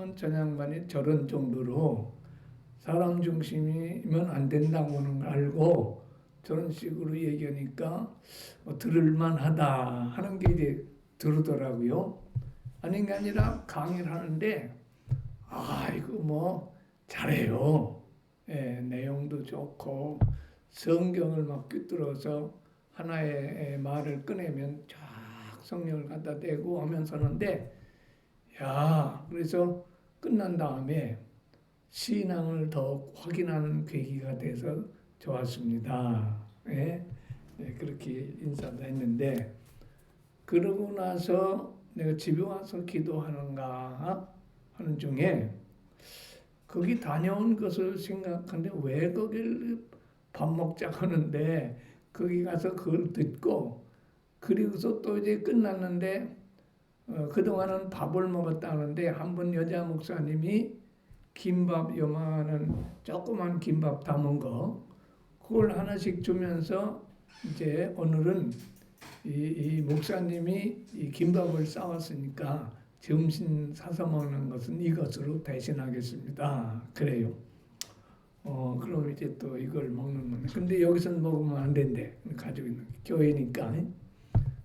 양반은 전 양반이 저런 정도로 사람 중심이면 안 된다고는 걸 알고 저런 식으로 얘기하니까 들을만 하다 하는 게 이제 들으더라고요. 아닌 게 아니라 강의를 하는데, 이거 뭐 잘해요. 예, 내용도 좋고 성경을 막 꿰뚫어서 하나의 말을 꺼내면 쫙 성경을 갖다 대고 하면서 하는데, 그래서 끝난 다음에 신앙을 더 확인하는 계기가 돼서 좋았습니다. 예? 예, 그렇게 인사도 했는데, 그러고 나서 내가 집에 와서 기도하는가 하는 중에 거기 다녀온 것을 생각하는데 왜 거길 밥 먹자 하는데 거기 가서 그걸 듣고, 그리고서 또 이제 끝났는데 그동안은 밥을 먹었다는데 한 번 여자 목사님이 김밥 요만한 조그만 김밥 담은 거 그걸 하나씩 주면서 이제 오늘은 이 목사님이 이 김밥을 싸왔으니까 점심 사서 먹는 것은 이것으로 대신하겠습니다. 그래요. 그럼 이제 또 이걸 먹는 건데, 근데 여기서는 먹으면 안 된대. 가지고 있는 교회니까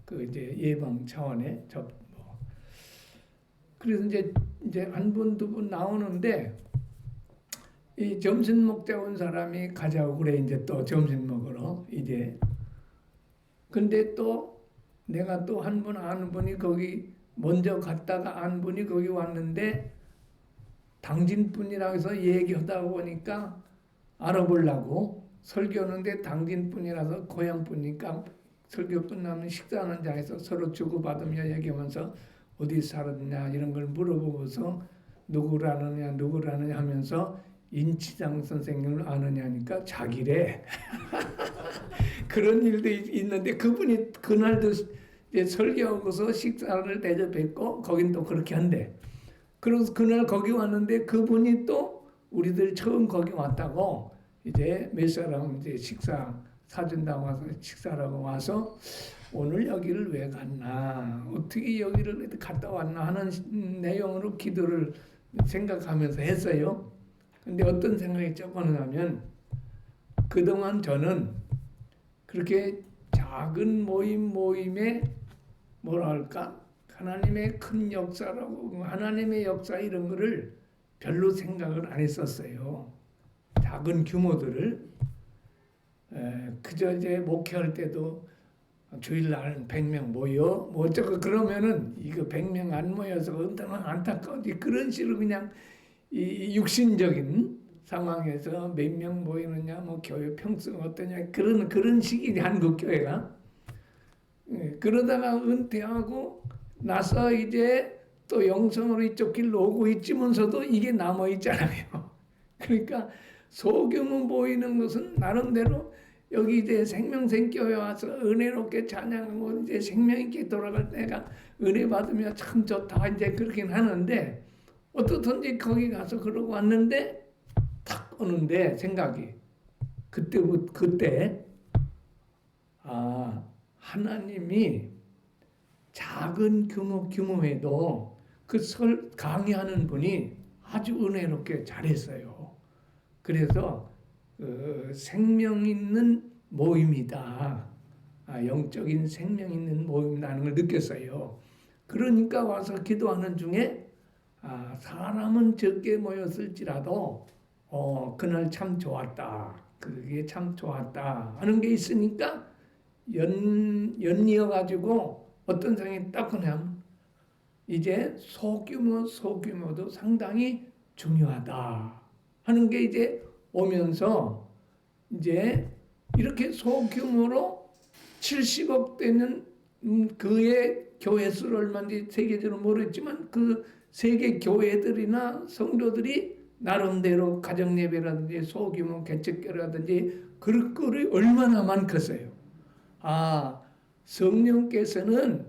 그 이제 예방 차원의 그래서 이제 한 분 두 분 나오는데 이 점심 먹자 온 사람이 가자고 그래. 이제 또 점심 먹으러 이제. 근데 또 내가 또 한 분 아는 분이 거기 먼저 갔다가 안 분이 거기 왔는데 당진 분이라고 해서 얘기하다 보니까 알아보려고 설교하는데 당진 분이라서 고향 분이니까 설교 끝나면 식사하는 자리에서 서로 주고받으며 얘기하면서 어디 살았냐 이런 걸 물어보고서 누구라느냐 하면서 인치장 선생님을 아느냐 하니까 자기래. 그런 일도 있는데 그분이 그날도 이제 설교하고서 식사를 대접했고 거긴 또 그렇게 한대. 그래서 그날 거기 왔는데 그분이 또 우리들 처음 거기 왔다고 이제 몇 사람 이제 식사 사준다고 와서 식사라고 와서 오늘 여기를 왜 갔나, 어떻게 여기를 갔다 왔나 하는 내용으로 기도를 생각하면서 했어요. 근데 어떤 생각이 적어놓으면 그동안 저는 그렇게 작은 모임에 뭐랄까 하나님의 큰 역사라고 하나님의 역사 이런 거를 별로 생각을 안 했었어요. 작은 규모들을 그저 이제 목회할 때도 주일날 100명 모여 뭐 어쩌고 그러면은 이거 100명 안 모여서 얼마나 안타까운지 그런 식으로 그냥 이 육신적인 상황에서 몇 명 모이느냐 뭐 교회 평수가 어떠냐 그런 식이 한국 교회가. 그러다가 은퇴하고 나서 이제 또 영성으로 이쪽 길로 오고 있지면서도 이게 남아 있잖아요. 그러니까 소규모 모이는 것은 나름대로 여기 이제 생명생교회 와서 은혜롭게 찬양하고 이제 생명 있게 돌아갈 때가 은혜 받으면 참 좋다 이제 그렇긴 하는데, 어떻든지 거기 가서 그러고 왔는데 탁 오는데 생각이 그때 하나님이 작은 규모에도 그 강의하는 분이 아주 은혜롭게 잘했어요. 그래서 생명 있는 모임이다. 영적인 생명 있는 모임이라는 걸 느꼈어요. 그러니까 와서 기도하는 중에 사람은 적게 모였을지라도 그날 참 좋았다. 그게 참 좋았다 하는 게 있으니까 연이어가지고 어떤 생각이 딱 그냥 이제 소규모도 상당히 중요하다 하는 게 이제 오면서 이제 이렇게 소규모로 70억 되는 그의 교회 수를 얼마인지 세계적으로 모르겠지만 그 세계 교회들이나 성도들이 나름대로 가정예배라든지 소규모 개척교라든지 그런 꼴이 얼마나 많겠어요. 성령께서는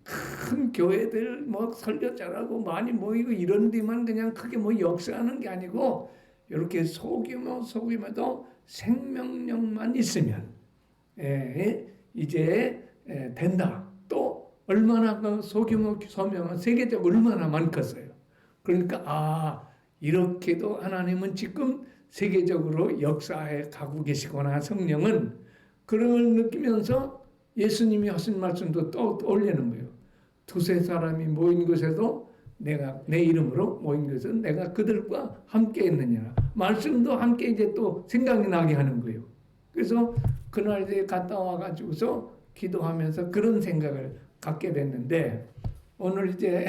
큰 교회들 뭐 설교 잘하고 많이 모이고 이런 데만 그냥 크게 뭐 역사하는 게 아니고 이렇게 소규모도 생명력만 있으면 이제 된다. 또 얼마나 그 소규모 소명은 세계적으로 얼마나 많겠어요. 그러니까 이렇게도 하나님은 지금 세계적으로 역사에 가고 계시구나. 성령은 그런 걸 느끼면서 예수님이 하신 말씀도 또 올리는 거예요. 두세 사람이 모인 곳에도 내가 내 이름으로 모인 것은 내가 그들과 함께 했느냐. 말씀도 함께 이제 또 생각이 나게 하는 거예요. 그래서 그날 이제 갔다 와가지고서 기도하면서 그런 생각을 갖게 됐는데 오늘 이제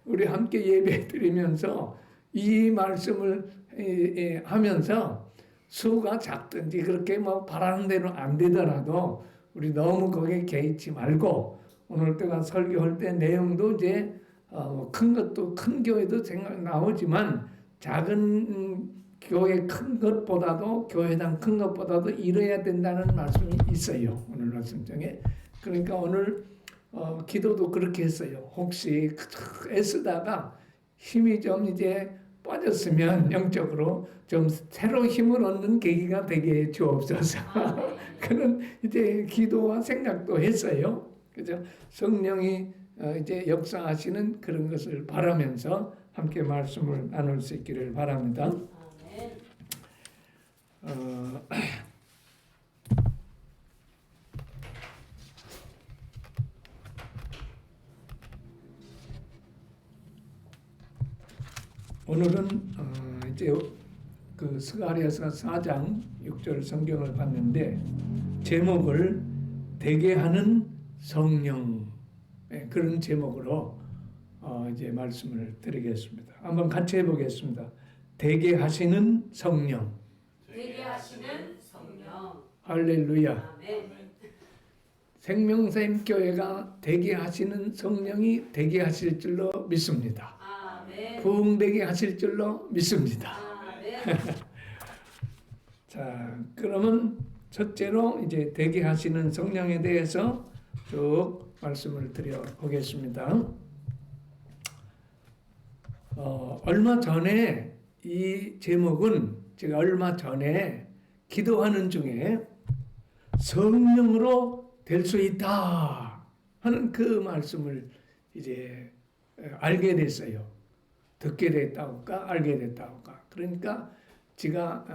우리 함께 예배 드리면서 이 말씀을 하면서 수가 작든지 그렇게 뭐 바라는 대로 안 되더라도 우리 너무 거기에 개의치 말고 오늘 때가 설교할 때 내용도 이제 큰 것도 큰 교회도 생각 나오지만 작은 교회 큰 것보다도 교회당 큰 것보다도 이뤄야 된다는 말씀이 있어요. 오늘 말씀 중에. 그러니까 오늘 기도도 그렇게 했어요. 혹시 애쓰다가 힘이 좀 이제 빠졌으면 영적으로 좀 새로 힘을 얻는 계기가 되게 주옵소서. 그런 이제 기도와 생각도 했어요. 그죠? 성령이 이제 역사하시는 그런 것을 바라면서 함께 말씀을 나눌 수 있기를 바랍니다. 오늘은 이제 그 스가랴서 4장 6절 성경을 봤는데 제목을 되게 하는 성령 그런 제목으로 이제 말씀을 드리겠습니다. 한번 같이 해보겠습니다. 되게 하시는 성령. 되게 하시는 성령. 할렐루야. 아멘. 생명샘 교회가 되게 하시는 성령이 되게 하실 줄로 믿습니다. 아멘. 부흥되게 하실 줄로 믿습니다. 아멘. 자, 그러면 첫째로 이제 되게 하시는 성령에 대해서 쭉 말씀을 드려 보겠습니다. 얼마 전에 이 제목은 제가 얼마 전에 기도하는 중에 성령으로 될 수 있다 하는 그 말씀을 이제 알게 됐어요. 듣게 됐다고까 알게 됐다고까. 그러니까 제가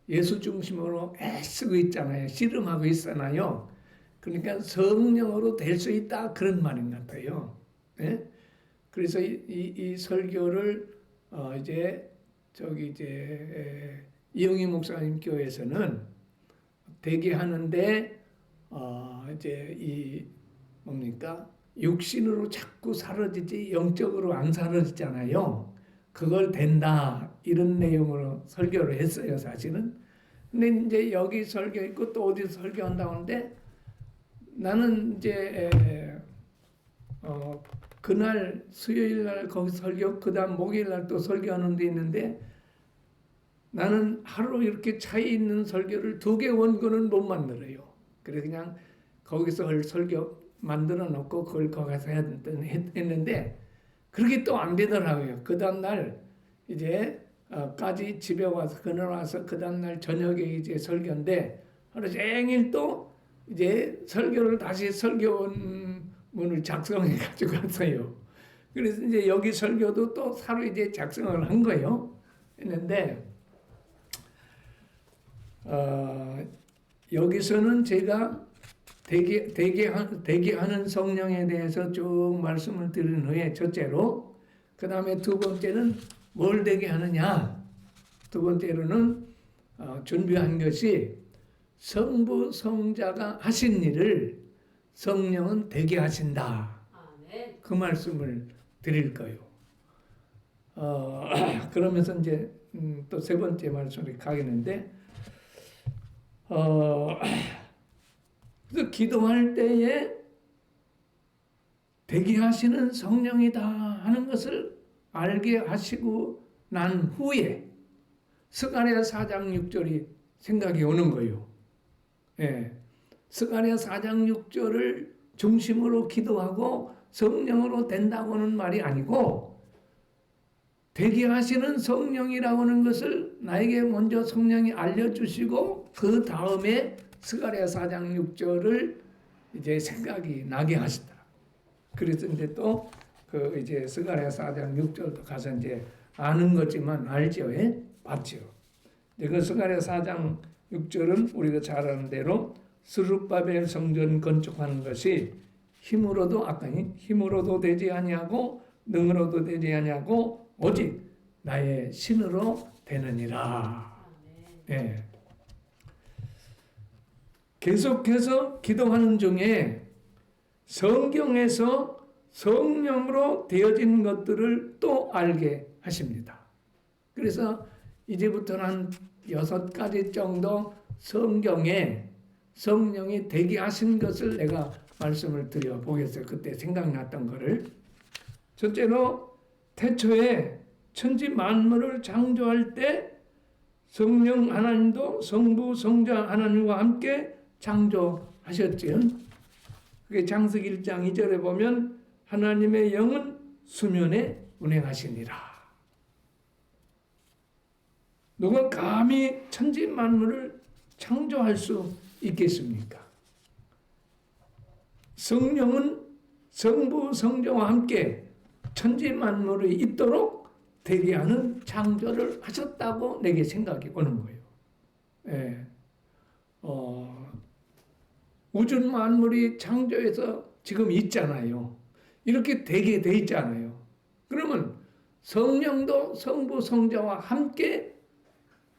예수 중심으로 애쓰고 있잖아요. 씨름하고 있잖아요. 그러니까 성령으로 될 수 있다 그런 말인 것 같아요. 네? 그래서 이 설교를 이제 이영희 목사님 교회에서는 되게 하는데 이제 이 뭡니까 육신으로 자꾸 사라지지 영적으로 안 사라지잖아요. 그걸 된다 이런 내용으로 설교를 했어요 사실은. 근데 이제 여기 설교 있고 또 어디 설교한다고 하는데 나는 이제 그날 수요일 날 거기 설교 그다음 목요일 날 또 설교하는 데 있는데 나는 하루 이렇게 차이 있는 설교를 2개 원고는 못 만들어요. 그래서 그냥 거기서 설교 만들어 놓고 그걸 거기서 했는데 그렇게 또 안 되더라고요. 그 다음 날 이제 까지 집에 와서 그날 와서 그 다음 날 저녁에 이제 설교인데 하루 종일 또 이제 설교를 다시 설교문을 작성해 가지고 왔어요. 그래서 이제 여기 설교도 또 하루 이제 작성을 한 거예요. 했는데 여기서는 제가 되게 하는 성령에 대해서 쭉 말씀을 드린 후에 첫째로 그 다음에 두 번째는 뭘 되게 하느냐. 두 번째로는 준비한 것이 성부 성자가 하신 일을 성령은 되게 하신다. 아멘. 그 말씀을 드릴 거예요. 그러면서 이제 또 세 번째 말씀이 가겠는데 그래서 기도할 때에 되게 하시는 성령이다 하는 것을 알게 하시고 난 후에 스가랴 4장 6절이 생각이 오는 거예요. 예. 스가랴 4장 6절을 중심으로 기도하고 성령으로 된다고는 말이 아니고 되게 하시는 성령이라고 하는 것을 나에게 먼저 성령이 알려주시고 그 다음에 스가랴 4장 6절을 이제 생각이 나게 하시더라. 그래서 이제 또 그 이제 스가랴 4장 6절도 가서 이제 아는 거지만 알죠, 예? 봤죠. 그 스가랴 4장 6절은 우리가 잘 아는 대로 스룹바벨 성전 건축하는 것이 힘으로도 아까 힘으로도 되지 아니하고 능으로도 되지 아니하고 오직 나의 신으로 되느니라. 예. 계속해서 기도하는 중에 성경에서 성령으로 되어진 것들을 또 알게 하십니다. 그래서 이제부터는 한 6가지 정도 성경에 성령이 되게 하신 것을 내가 말씀을 드려 보겠어요. 그때 생각났던 거를. 첫째로 태초에 천지 만물을 창조할 때 성령 하나님도 성부 성자 하나님과 함께 창조하셨지요. 그게 창세기 1장 2절에 보면 하나님의 영은 수면에 운행하시니라. 누가 감히 천지 만물을 창조할 수 있겠습니까? 성령은 성부 성자와 함께 천지 만물이 있도록 되게 하는 창조를 하셨다고 내게 생각이 오는 거예요. 예. 우주 만물이 창조해서 지금 있잖아요. 이렇게 되게 돼 있잖아요. 그러면 성령도 성부 성자와 함께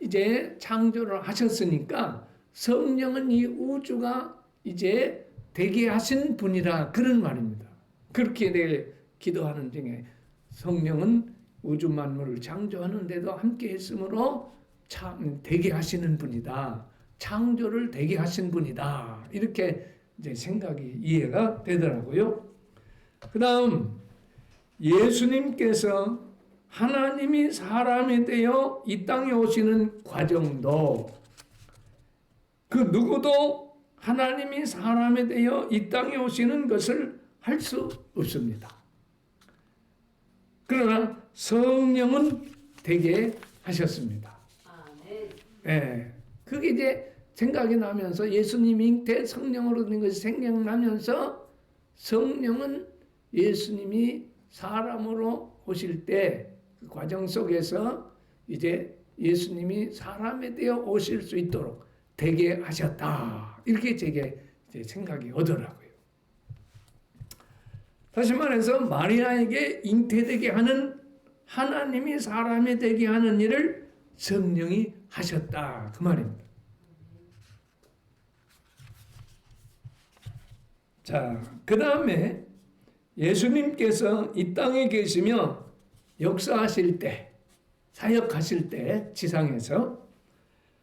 이제 창조를 하셨으니까 성령은 이 우주가 이제 되게 하신 분이라 그런 말입니다. 그렇게 내 기도하는 중에 성령은 우주 만물을 창조하는데도 함께 했으므로 참 되게 하시는 분이다. 창조를 되게 하신 분이다. 이렇게 이제 생각이 이해가 되더라고요. 그다음 예수님께서 하나님이 사람이 되어 이 땅에 오시는 과정도 그 누구도 하나님이 사람이 되어 이 땅에 오시는 것을 할 수 없습니다. 그러나 성령은 되게 하셨습니다. 네. 그게 이제 생각이 나면서 예수님이 잉태 성령으로 된 것이 생각나면서 성령은 예수님이 사람으로 오실 때 그 과정 속에서 이제 예수님이 사람에 되어 오실 수 있도록 되게 하셨다. 이렇게 제게 이제 생각이 오더라고요. 다시 말해서 마리아에게 잉태되게 하는 하나님이 사람이 되게 하는 일을 성령이 하셨다. 그 말입니다. 자, 그 다음에 예수님께서 이 땅에 계시며 역사하실 때, 사역하실 때 지상에서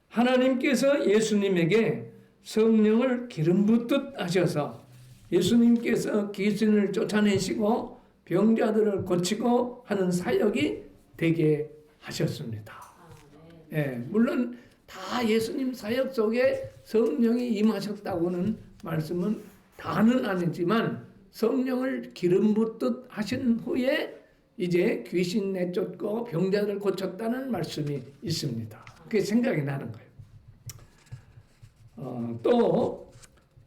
하나님께서 예수님에게 성령을 기름 붓듯 하셔서 예수님께서 귀신을 쫓아내시고 병자들을 고치고 하는 사역이 되게 하셨습니다. 예, 물론 다 예수님 사역 속에 성령이 임하셨다고는 말씀은 다는 아니지만 성령을 기름 붓듯 하신 후에 이제 귀신 내쫓고 병자들 고쳤다는 말씀이 있습니다. 그게 생각이 나는 거예요. 또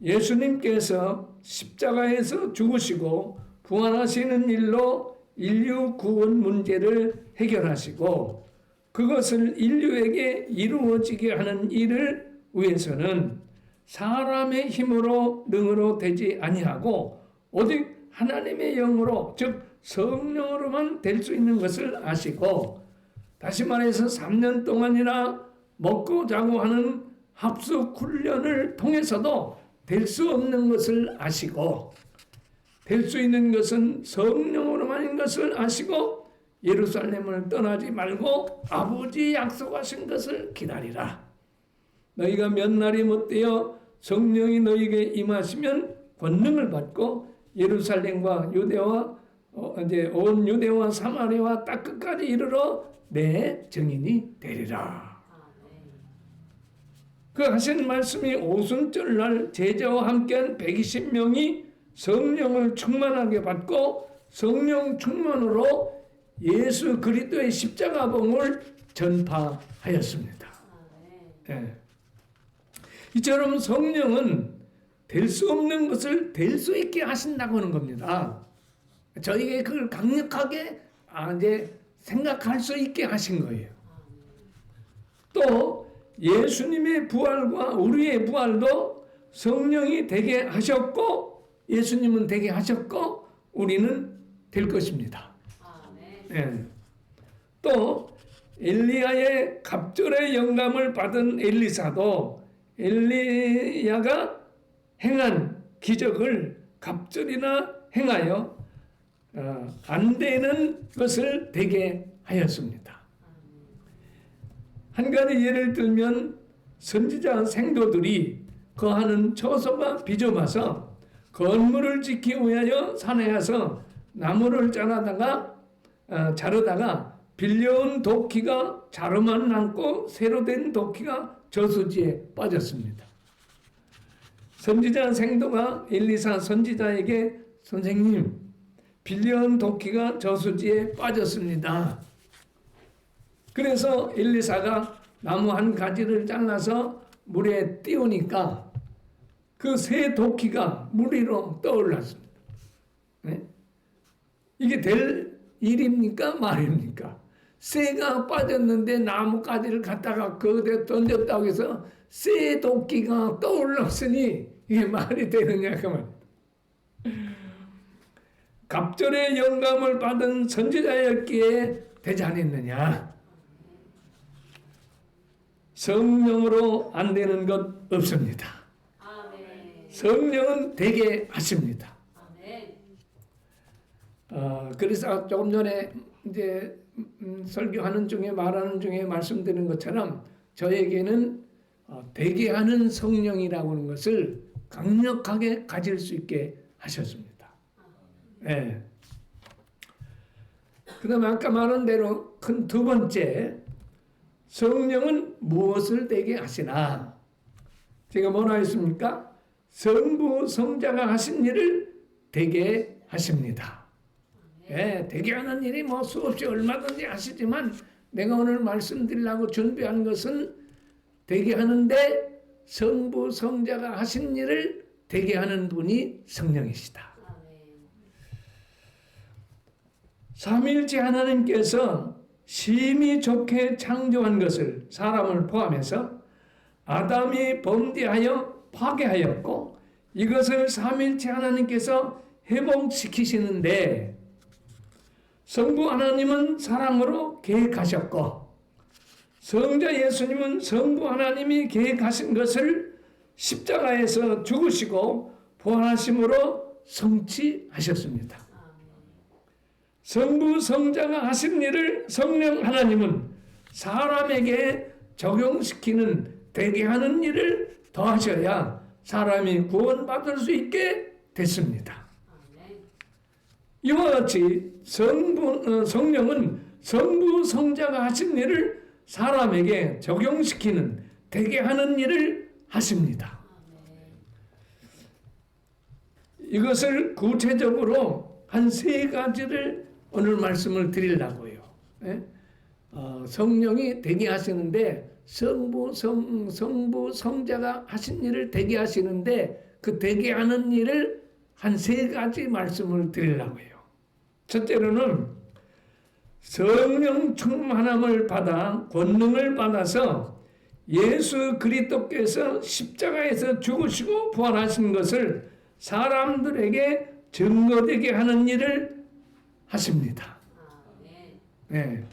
예수님께서 십자가에서 죽으시고 부활하시는 일로 인류 구원 문제를 해결하시고 그것을 인류에게 이루어지게 하는 일을 위해서는 사람의 힘으로 능으로 되지 아니하고 오직 하나님의 영으로 즉 성령으로만 될 수 있는 것을 아시고 다시 말해서 3년 동안이나 먹고 자고 하는 합숙 훈련을 통해서도 될 수 없는 것을 아시고 될 수 있는 것은 성령으로만인 것을 아시고 예루살렘을 떠나지 말고 아버지 약속하신 것을 기다리라. 너희가 몇 날이 못되어 성령이 너희에게 임하시면 권능을 받고 예루살렘과 유대와 이제 온 유대와 사마리아와 땅 끝까지 이르러 내 증인이 되리라. 그 하신 말씀이 오순절날 제자와 함께한 120명이 성령을 충만하게 받고 성령 충만으로 예수 그리스도의 십자가봉을 전파하였습니다. 네. 이처럼 성령은 될 수 없는 것을 될 수 있게 하신다고 하는 겁니다. 저에게 그걸 강력하게 이제 생각할 수 있게 하신 거예요. 또 예수님의 부활과 우리의 부활도 성령이 되게 하셨고 예수님은 되게 하셨고 우리는 될 것입니다. 네. 또 엘리야의 갑절의 영감을 받은 엘리사도 엘리야가 행한 기적을 갑절이나 행하여 안 되는 것을 되게 하였습니다. 한 가지 예를 들면 선지자 생도들이 거하는 처소가 비좁아서 건물을 짓기 위하여 산에 가서 나무를 자르다가 빌려온 도끼가 자루만 남고 새로 된 도끼가 저수지에 빠졌습니다. 선지자 생도가 엘리사 선지자에게 선생님 빌려온 도끼가 저수지에 빠졌습니다. 그래서 엘리사가 나무 한 가지를 잘라서 물에 띄우니까 그 새 도끼가 물 위로 떠올랐습니다. 네? 이게 될 일입니까 말입니까? 새가 빠졌는데 나무가지를 갖다가 거기에 던졌다고 해서 새 도끼가 떠올랐으니 이게 말이 되느냐 그 말입니다. 갑절의 영감을 받은 선지자였기에 되지 않았느냐. 성령으로 안 되는 것 없습니다. 성령은 되게 하십니다. 그래서 조금 전에 이제 설교하는 중에 말하는 중에 말씀드린 것처럼 저에게는 되게 하는 성령이라고 하는 것을 강력하게 가질 수 있게 하셨습니다. 네. 그 다음에 아까 말한 대로 큰 두 번째 성령은 무엇을 되게 하시나 제가 뭐라 했습니까? 성부 성자가 하신 일을 되게 하십니다. 예, 되게 하는 일이 뭐 수없이 얼마든지 하시지만 내가 오늘 말씀드리려고 준비한 것은 되게 하는데 성부 성자가 하신 일을 되게 하는 분이 성령이시다. 삼위일체 하나님께서 심히 좋게 창조한 것을 사람을 포함해서 아담이 범죄하여 파괴하였고 이것을 삼위일체 하나님께서 회복시키시는데 성부 하나님은 사랑으로 계획하셨고 성자 예수님은 성부 하나님이 계획하신 것을 십자가에서 죽으시고 부활하심으로 성취하셨습니다. 성부 성자가 하신 일을 성령 하나님은 사람에게 적용시키는 되게 하는 일을 더하셔야 사람이 구원받을 수 있게 됐습니다. 이와 같이 성령은 성부 성자가 하신 일을 사람에게 적용시키는 되게 하는 일을 하십니다. 이것을 구체적으로 한 세 가지를 오늘 말씀을 드리려고요. 성령이 되게 하시는데 성부 성자가 하신 일을 되게 하시는데 그 되게 하는 일을 한 세 가지 말씀을 드리려고요. 첫째로는 성령 충만함을 받아 권능을 받아서 예수 그리스도께서 십자가에서 죽으시고 부활하신 것을 사람들에게 증거되게 하는 일을 하십니다. 네.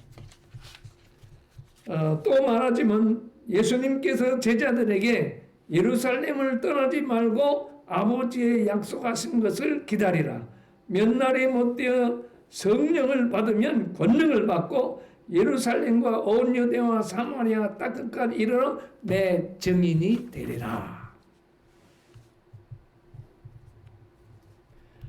또 말하자면 예수님께서 제자들에게 예루살렘을 떠나지 말고 아버지의 약속하신 것을 기다리라. 몇 날이 못되어 성령을 받으면 권능을 받고 예루살렘과 온 유대와 사마리아 땅끝까지 이르러 내 증인이 되리라.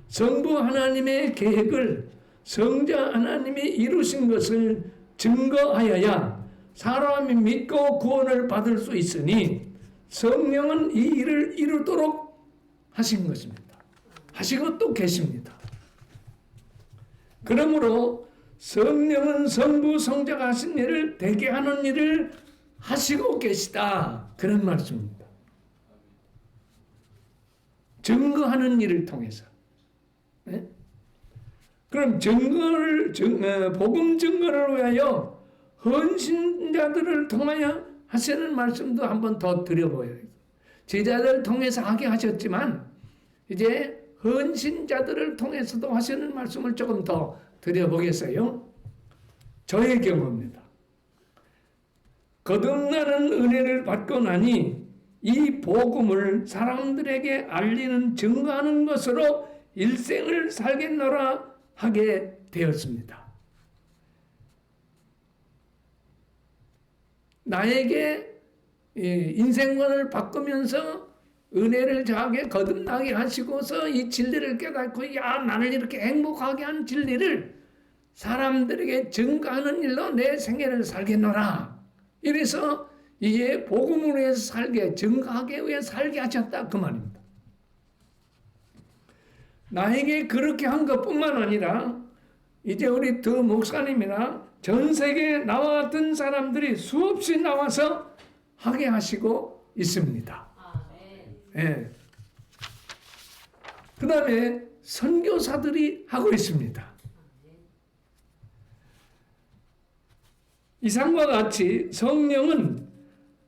성부 하나님의 계획을 성자 하나님이 이루신 것을 증거하여야 사람이 믿고 구원을 받을 수 있으니 성령은 이 일을 이루도록 하신 것입니다. 하시고 또 계십니다. 그러므로 성령은 성부 성자가 하신 일을 되게 하는 일을 하시고 계시다. 그런 말씀입니다. 증거하는 일을 통해서. 네? 그럼 복음 증거를 위하여 헌신자들을 통하여 하시는 말씀도 한번 더 드려보여요. 제자들 통해서 하게 하셨지만 이제 헌신자들을 통해서도 하시는 말씀을 조금 더 드려보겠어요. 저의 경우입니다. 거듭나는 은혜를 받고 나니 이 복음을 사람들에게 알리는 증거하는 것으로 일생을 살겠노라 하게 되었습니다. 나에게 인생관을 바꾸면서 은혜를 저하게 거듭나게 하시고서 이 진리를 깨닫고 야 나를 이렇게 행복하게 한 진리를 사람들에게 증거하는 일로 내 생애를 살겠노라. 이래서 이게 복음을 위해서 살게 증거하기 위해 살게 하셨다 그 말입니다. 나에게 그렇게 한 것뿐만 아니라 이제 우리 더 목사님이나 전 세계에 나와 같은 사람들이 수없이 나와서 하게 하시고 있습니다. 예. 그 다음에 선교사들이 하고 있습니다. 이상과 같이 성령은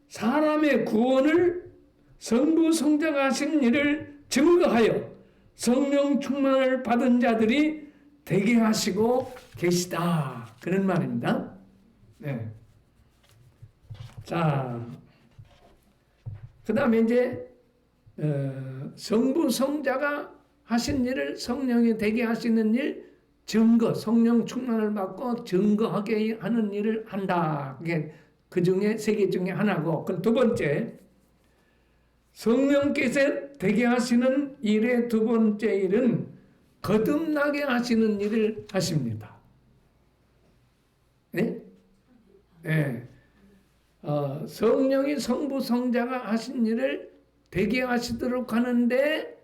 사람의 구원을 성부 성자가 하신 일을 증거하여 성령 충만을 받은 자들이 되게 하시고 계시다. 그런 말입니다. 네. 자, 그 다음에 이제 성부 성자가 하신 일을 성령이 되게 하시는 일 증거, 성령 충만을 받고 증거하게 하는 일을 한다. 그 중에 세 개 중에 하나고, 그 두 번째, 성령께서 되게 하시는 일의 두 번째 일은 거듭나게 하시는 일을 하십니다. 네? 네. 성령이 성부 성자가 하신 일을 되게 하시도록 하는데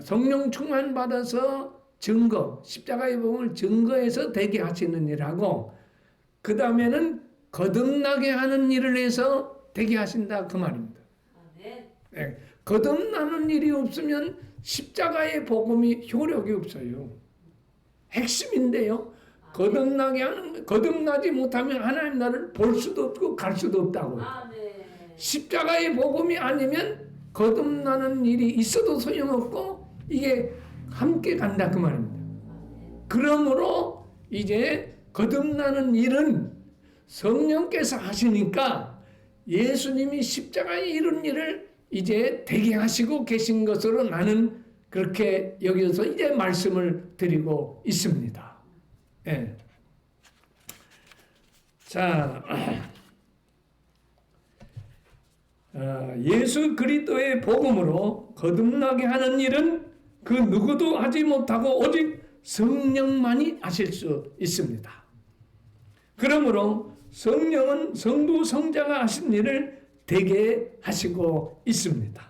성령 충만 받아서 증거, 십자가의 복음을 증거해서 되게 하시는 일하고 그 다음에는 거듭나게 하는 일을 해서 되게 하신다 그 말입니다. 네. 거듭나는 일이 없으면 십자가의 복음이 효력이 없어요. 핵심인데요. 거듭나지 못하면 하나님 나라를 볼 수도 없고 갈 수도 없다고요. 십자가의 복음이 아니면 거듭나는 일이 있어도 소용없고 이게 함께 간다 그 말입니다. 그러므로 이제 거듭나는 일은 성령께서 하시니까 예수님이 십자가에 이룬 일을 이제 되게 하시고 계신 것으로 나는 그렇게 여기서 이제 말씀을 드리고 있습니다. 예. 자, 예수 그리스도의 복음으로 거듭나게 하는 일은 그 누구도 하지 못하고 오직 성령만이 하실 수 있습니다. 그러므로 성령은 성부 성자가 하신 일을 되게 하시고 있습니다.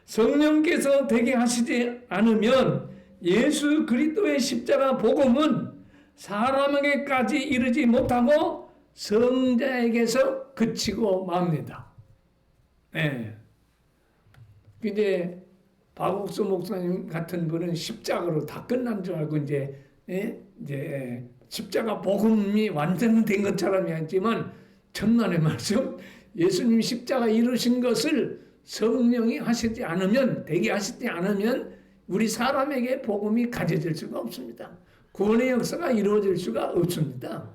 성령께서 되게 하시지 않으면 예수 그리스도의 십자가 복음은 사람에게까지 이르지 못하고 성자에게서 그치고 맙니다. 네. 이제 박옥수 목사님 같은 분은 십자가로 다 끝난 줄 알고 이제 십자가 복음이 완성된 것처럼 했지만 천만의 말씀 예수님 십자가 이루신 것을 성령이 하시지 않으면 되게 하시지 않으면 우리 사람에게 복음이 가져질 수가 없습니다. 구원의 역사가 이루어질 수가 없습니다.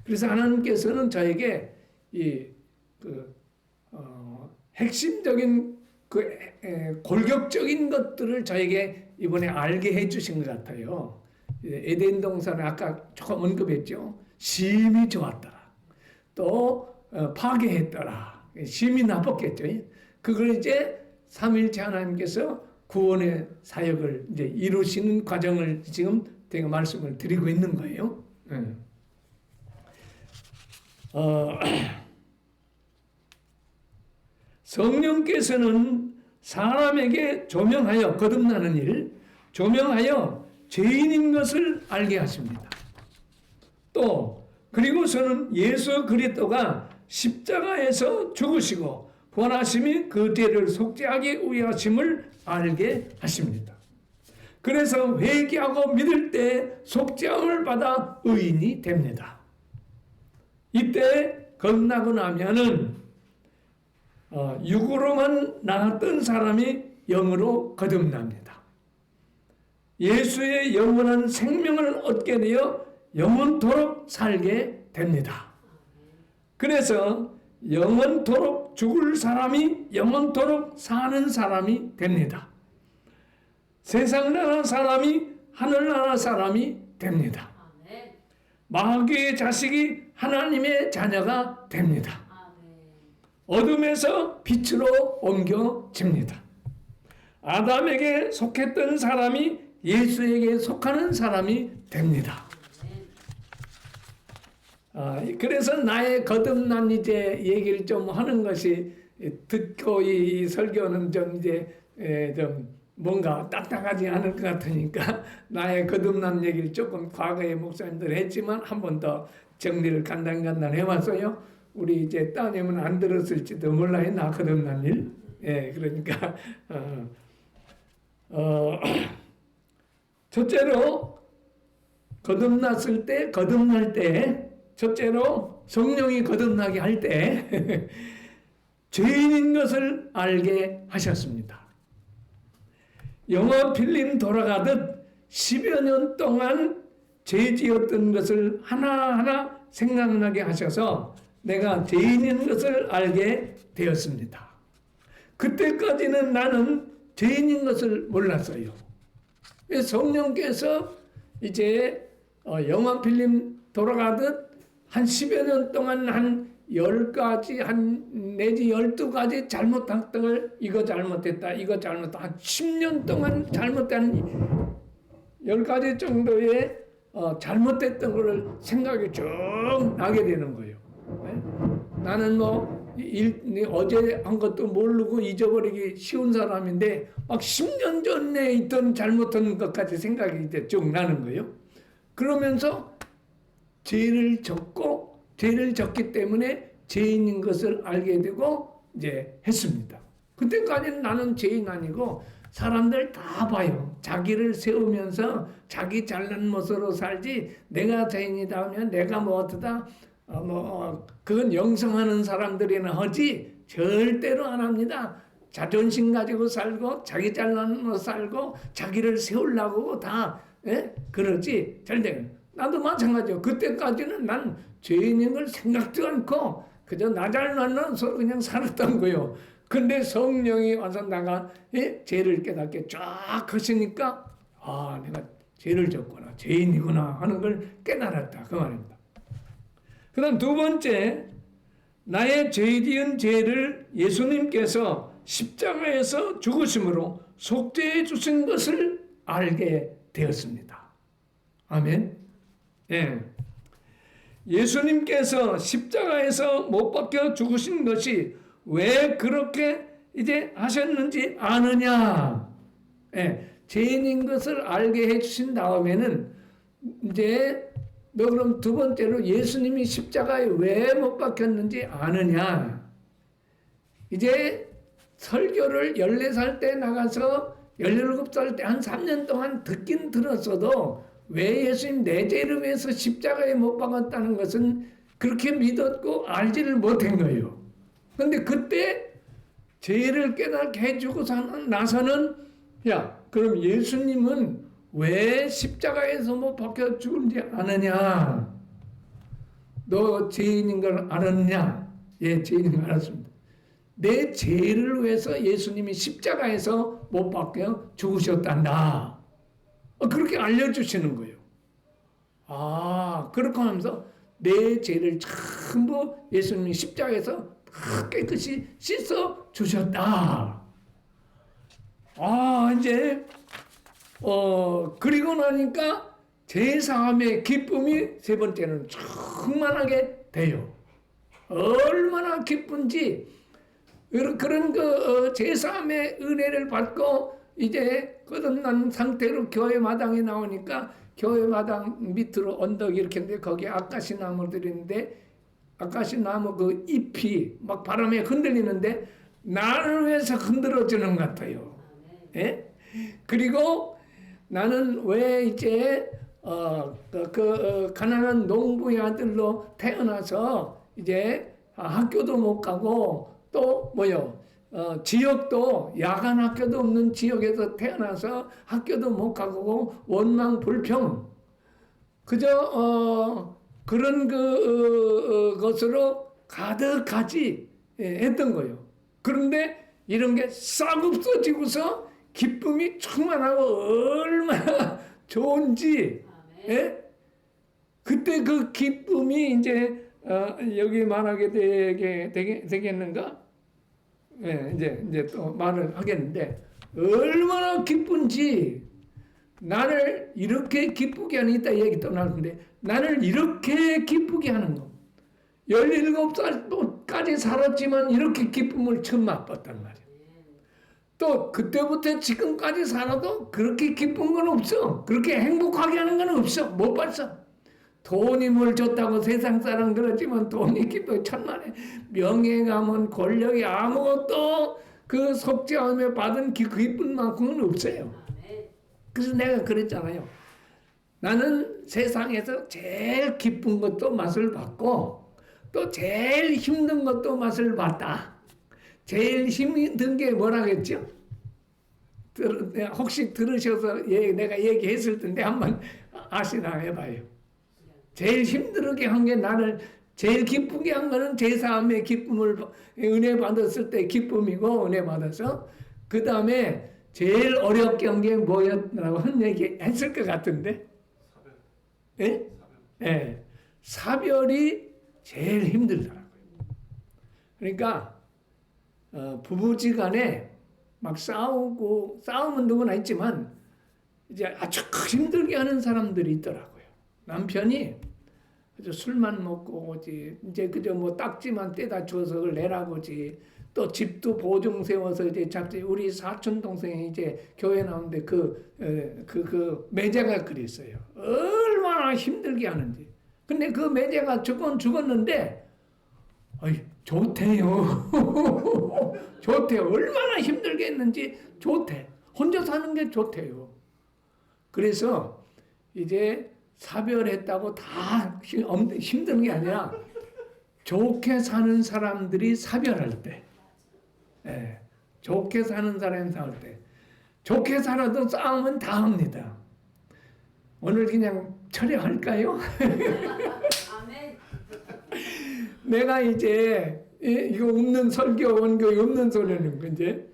그래서 하나님께서는 저에게 핵심적인 골격적인 것들을 저에게 이번에 알게 해주신 것 같아요. 에덴 동산에 아까 조금 언급했죠. 심히 좋았더라. 또 파괴했더라. 심히 나빴겠죠. 그걸 이제 삼위일체 하나님께서 구원의 사역을 이제 이루시는 과정을 지금 제가 말씀을 드리고 있는 거예요. 성령께서는 사람에게 조명하여 거듭나는 일, 조명하여 죄인인 것을 알게 하십니다. 또 그리고서는 예수 그리스도가 십자가에서 죽으시고 부활하심이 그 죄를 속죄하기 위하심을 알게 하십니다. 그래서 회개하고 믿을 때 속죄함을 받아 의인이 됩니다. 이때 거듭나고 나면은 육으로만 나았던 사람이 영으로 거듭납니다. 예수의 영원한 생명을 얻게 되어 영원토록 살게 됩니다. 그래서 영원토록 죽을 사람이 영원토록 사는 사람이 됩니다. 세상 나라 사람이 하늘나라 사람이 됩니다. 아멘. 마귀의 자식이 하나님의 자녀가 됩니다. 아멘. 어둠에서 빛으로 옮겨집니다. 아담에게 속했던 사람이 예수에게 속하는 사람이 됩니다. 그래서 나의 거듭난 이제 얘기를 좀 하는 것이 듣고 이 설교는 좀 이제 좀 뭔가 딱딱하지 않을 것 같으니까 나의 거듭난 얘기를 조금 과거에 목사님들 했지만 한 번 더 정리를 간단간단 해봤어요. 우리 이제 따님은 안 들었을지도 몰라요. 나 거듭난 일. 예, 그러니까 첫째로 거듭났을 때, 거듭날 때, 첫째로 성령이 거듭나게 할 때 죄인인 것을 알게 하셨습니다. 영화 필름 돌아가듯 10여 년 동안 죄 지었던 것을 하나하나 생각나게 하셔서 내가 죄인인 것을 알게 되었습니다. 그때까지는 나는 죄인인 것을 몰랐어요. 성령께서 이제 영화 필름 돌아가듯 한 10여 년 동안 한 10가지, 한 내지 12가지 잘못한 걸 이거 잘못했다, 이거 잘못했다. 한 10년 동안 잘못한 10가지 정도의 잘못됐던 거를 생각이 쭉 나게 되는 거예요. 네? 나는 어제 한 것도 모르고 잊어버리기 쉬운 사람인데 막 10년 전에 있던 잘못한 것까지 생각이 이제 쭉 나는 거예요. 그러면서 죄를 졌기 때문에 죄인인 것을 알게 되고 이제 했습니다. 그때까지는 나는 죄인 아니고 사람들 다 봐요. 자기를 세우면서 자기 잘난 모습으로 살지 내가 죄인이다 하면 내가 뭐 어떠다 그건 영성하는 사람들이나 하지 절대로 안 합니다. 자존심 가지고 살고 자기 잘난 모습 살고 자기를 세우려고 다 그러지 절대. 나도 마찬가지요. 그때까지는 난 죄인인 걸 생각도 않고 그저 나 잘난 소로 그냥 살았던 거요. 근데 성령이 와서 내가 죄를 깨닫게 쫙 하시니까 내가 죄를 졌구나, 죄인이구나 하는 걸 깨달았다 그 말입니다. 그다음 두 번째, 나의 죄 지은 죄를 예수님께서 십자가에서 죽으심으로 속죄해 주신 것을 알게 되었습니다. 아멘. 예. 예수님께서 십자가에서 못 박혀 죽으신 것이 왜 그렇게 이제 하셨는지 아느냐? 예. 죄인인 것을 알게 해주신 다음에는 이제 너 그럼 두 번째로 예수님이 십자가에 왜 못 박혔는지 아느냐? 이제 설교를 14살 때 나가서 17살 때 한 3년 동안 듣긴 들었어도 왜 예수님 내 죄를 위해서 십자가에 못 박았다는 것은 그렇게 믿었고 알지를 못한 거예요. 그런데 그때 죄를 깨닫게 해주고 나서는 그럼 예수님은 왜 십자가에서 못 박혀 죽은지 아느냐? 너 죄인인 걸 알았냐? 예, 죄인인 걸 알았습니다. 내 죄를 위해서 예수님이 십자가에서 못 박혀 죽으셨단다. 그렇게 알려주시는 거예요. 그렇게 하면서 내 죄를 전부 예수님이 십자가에서 깨끗이 씻어 주셨다. 이제 그리고 나니까 제사함의 기쁨이 세 번째는 충만하게 돼요. 얼마나 기쁜지 그런 제사함의 은혜를 받고 이제 거듭난 상태로 교회 마당에 나오니까 교회 마당 밑으로 언덕이 이렇게 있는데 거기에 아카시 나무들이 있는데 아카시 나무 그 잎이 막 바람에 흔들리는데 나를 위해서 흔들어주는 것 같아요. 예? 그리고 나는 왜 이제 가난한 농부의 아들로 태어나서 이제 학교도 못 가고 또 뭐요? 지역도 야간 학교도 없는 지역에서 태어나서 학교도 못 가고 원망 불평 그저 그런 것으로 가득하지 했던 거예요. 그런데 이런 게 싹 없어지고서 기쁨이 충만하고 얼마나 좋은지 예? 그때 그 기쁨이 이제 여기 말하게 되겠는가? 예, 이제 또 말을 하겠는데 얼마나 기쁜지 나를 이렇게 기쁘게 하는 이따 얘기 또 나누는데 나를 이렇게 기쁘게 하는 거 17살까지 살았지만 이렇게 기쁨을 처음 맛봤단 말이야. 또 그때부터 지금까지 살아도 그렇게 기쁜 건 없어. 그렇게 행복하게 하는 건 없어. 못 봤어. 돈이 뭘 줬다고 세상 사람 그러지만 돈이 기뻐 천만에 명예감은 권력이 아무것도 그 속죄함에 받은 기쁜 만큼은 없어요. 그래서 내가 그랬잖아요. 나는 세상에서 제일 기쁜 것도 맛을 봤고 또 제일 힘든 것도 맛을 봤다. 제일 힘든 게 뭐라겠죠? 혹시 들으셔서 내가 얘기했을 텐데 한번 아시나 해봐요. 제일 힘들게 한 게 나를 제일 기쁘게 한 거는 제사함의 기쁨을 은혜 받았을 때 기쁨이고 은혜 받아서 그 다음에 제일 어렵게 한 게 뭐였다고 한 얘기 했을 것 같은데 예? 예. 사별이 제일 힘들더라고요. 그러니까 부부지간에 막 싸움은 누구나 있지만 이제 아주 힘들게 하는 사람들이 있더라고요. 남편이 아주 술만 먹고 오지 이제 그저 뭐 딱지만 떼다 주어서 그걸 내라고지 또 집도 보증 세워서 이제 잡지 우리 사촌 동생이 이제 교회 나오는데 그 매제가 그랬어요. 얼마나 힘들게 하는지. 근데 그 매제가 죽었는데 좋대요. 좋대요. 얼마나 힘들게 했는지 좋대. 혼자 사는 게 좋대요. 그래서 이제 사별했다고 다 힘든 게 아니라 좋게 사는 사람들이 사별할 때 좋게 사는 사람이 싸울 때 좋게 살아도 싸움은 다 합니다. 오늘 그냥 철회할까요? 내가 이제 이거 없는 설교 원교 없는 소리는 이제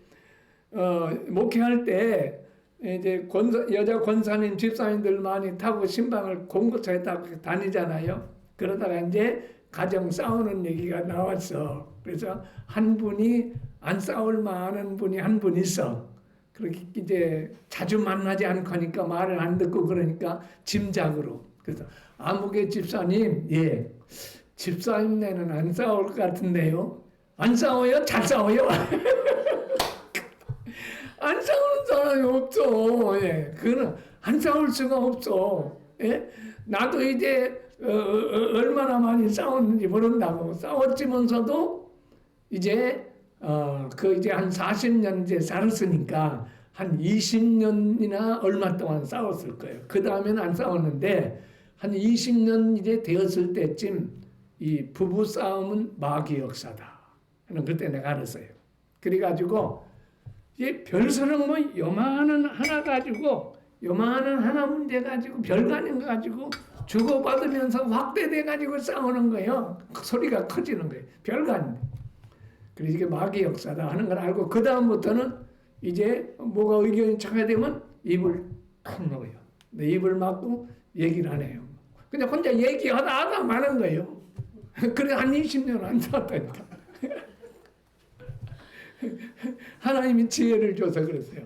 목회할 때 이제 여자 권사님 집사님들 많이 타고 신방을 공고차에 타고 다니잖아요. 그러다가 이제 가정 싸우는 얘기가 나왔어. 그래서 한 분이 안 싸울 만한 분이 한 분 있어. 그렇게 이제 자주 만나지 않고 하니까 말을 안 듣고 그러니까 짐작으로. 그래서 아무개 집사님, 예. 집사님네는 안 싸울 것 같은데요. 안 싸워요? 잘 싸워요? 안 싸우는 사람이 없어. 예. 그거는 안 싸울 수가 없어. 예? 나도 이제 얼마나 많이 싸웠는지 모른다고. 싸웠지만서도 이제 이제 한 40년 이제 살았으니까 한 20년이나 얼마 동안 싸웠을 거예요. 그 다음에는 안 싸웠는데 한 20년 이제 되었을 때쯤 이 부부 싸움은 마귀 역사다. 하는 그때 내가 알았어요. 그래가지고 이 별서는 뭐 요만한 하나 가지고 요만한 하나 문제 가지고 별가는 거 가지고 주고받으면서 확대돼 가지고 싸우는 거예요. 소리가 커지는 거예요. 별거 아닌데. 그래서 이게 마귀 역사다 하는 걸 알고 그 다음부터는 이제 뭐가 의견이 차가되면 입을 탁 먹어요. 입을 막고 얘기를 안 해요. 그냥 혼자 얘기하다 마는 거예요. 그래 한 20년 안 살았다니까. 하나님이 지혜를 줘서 그랬어요.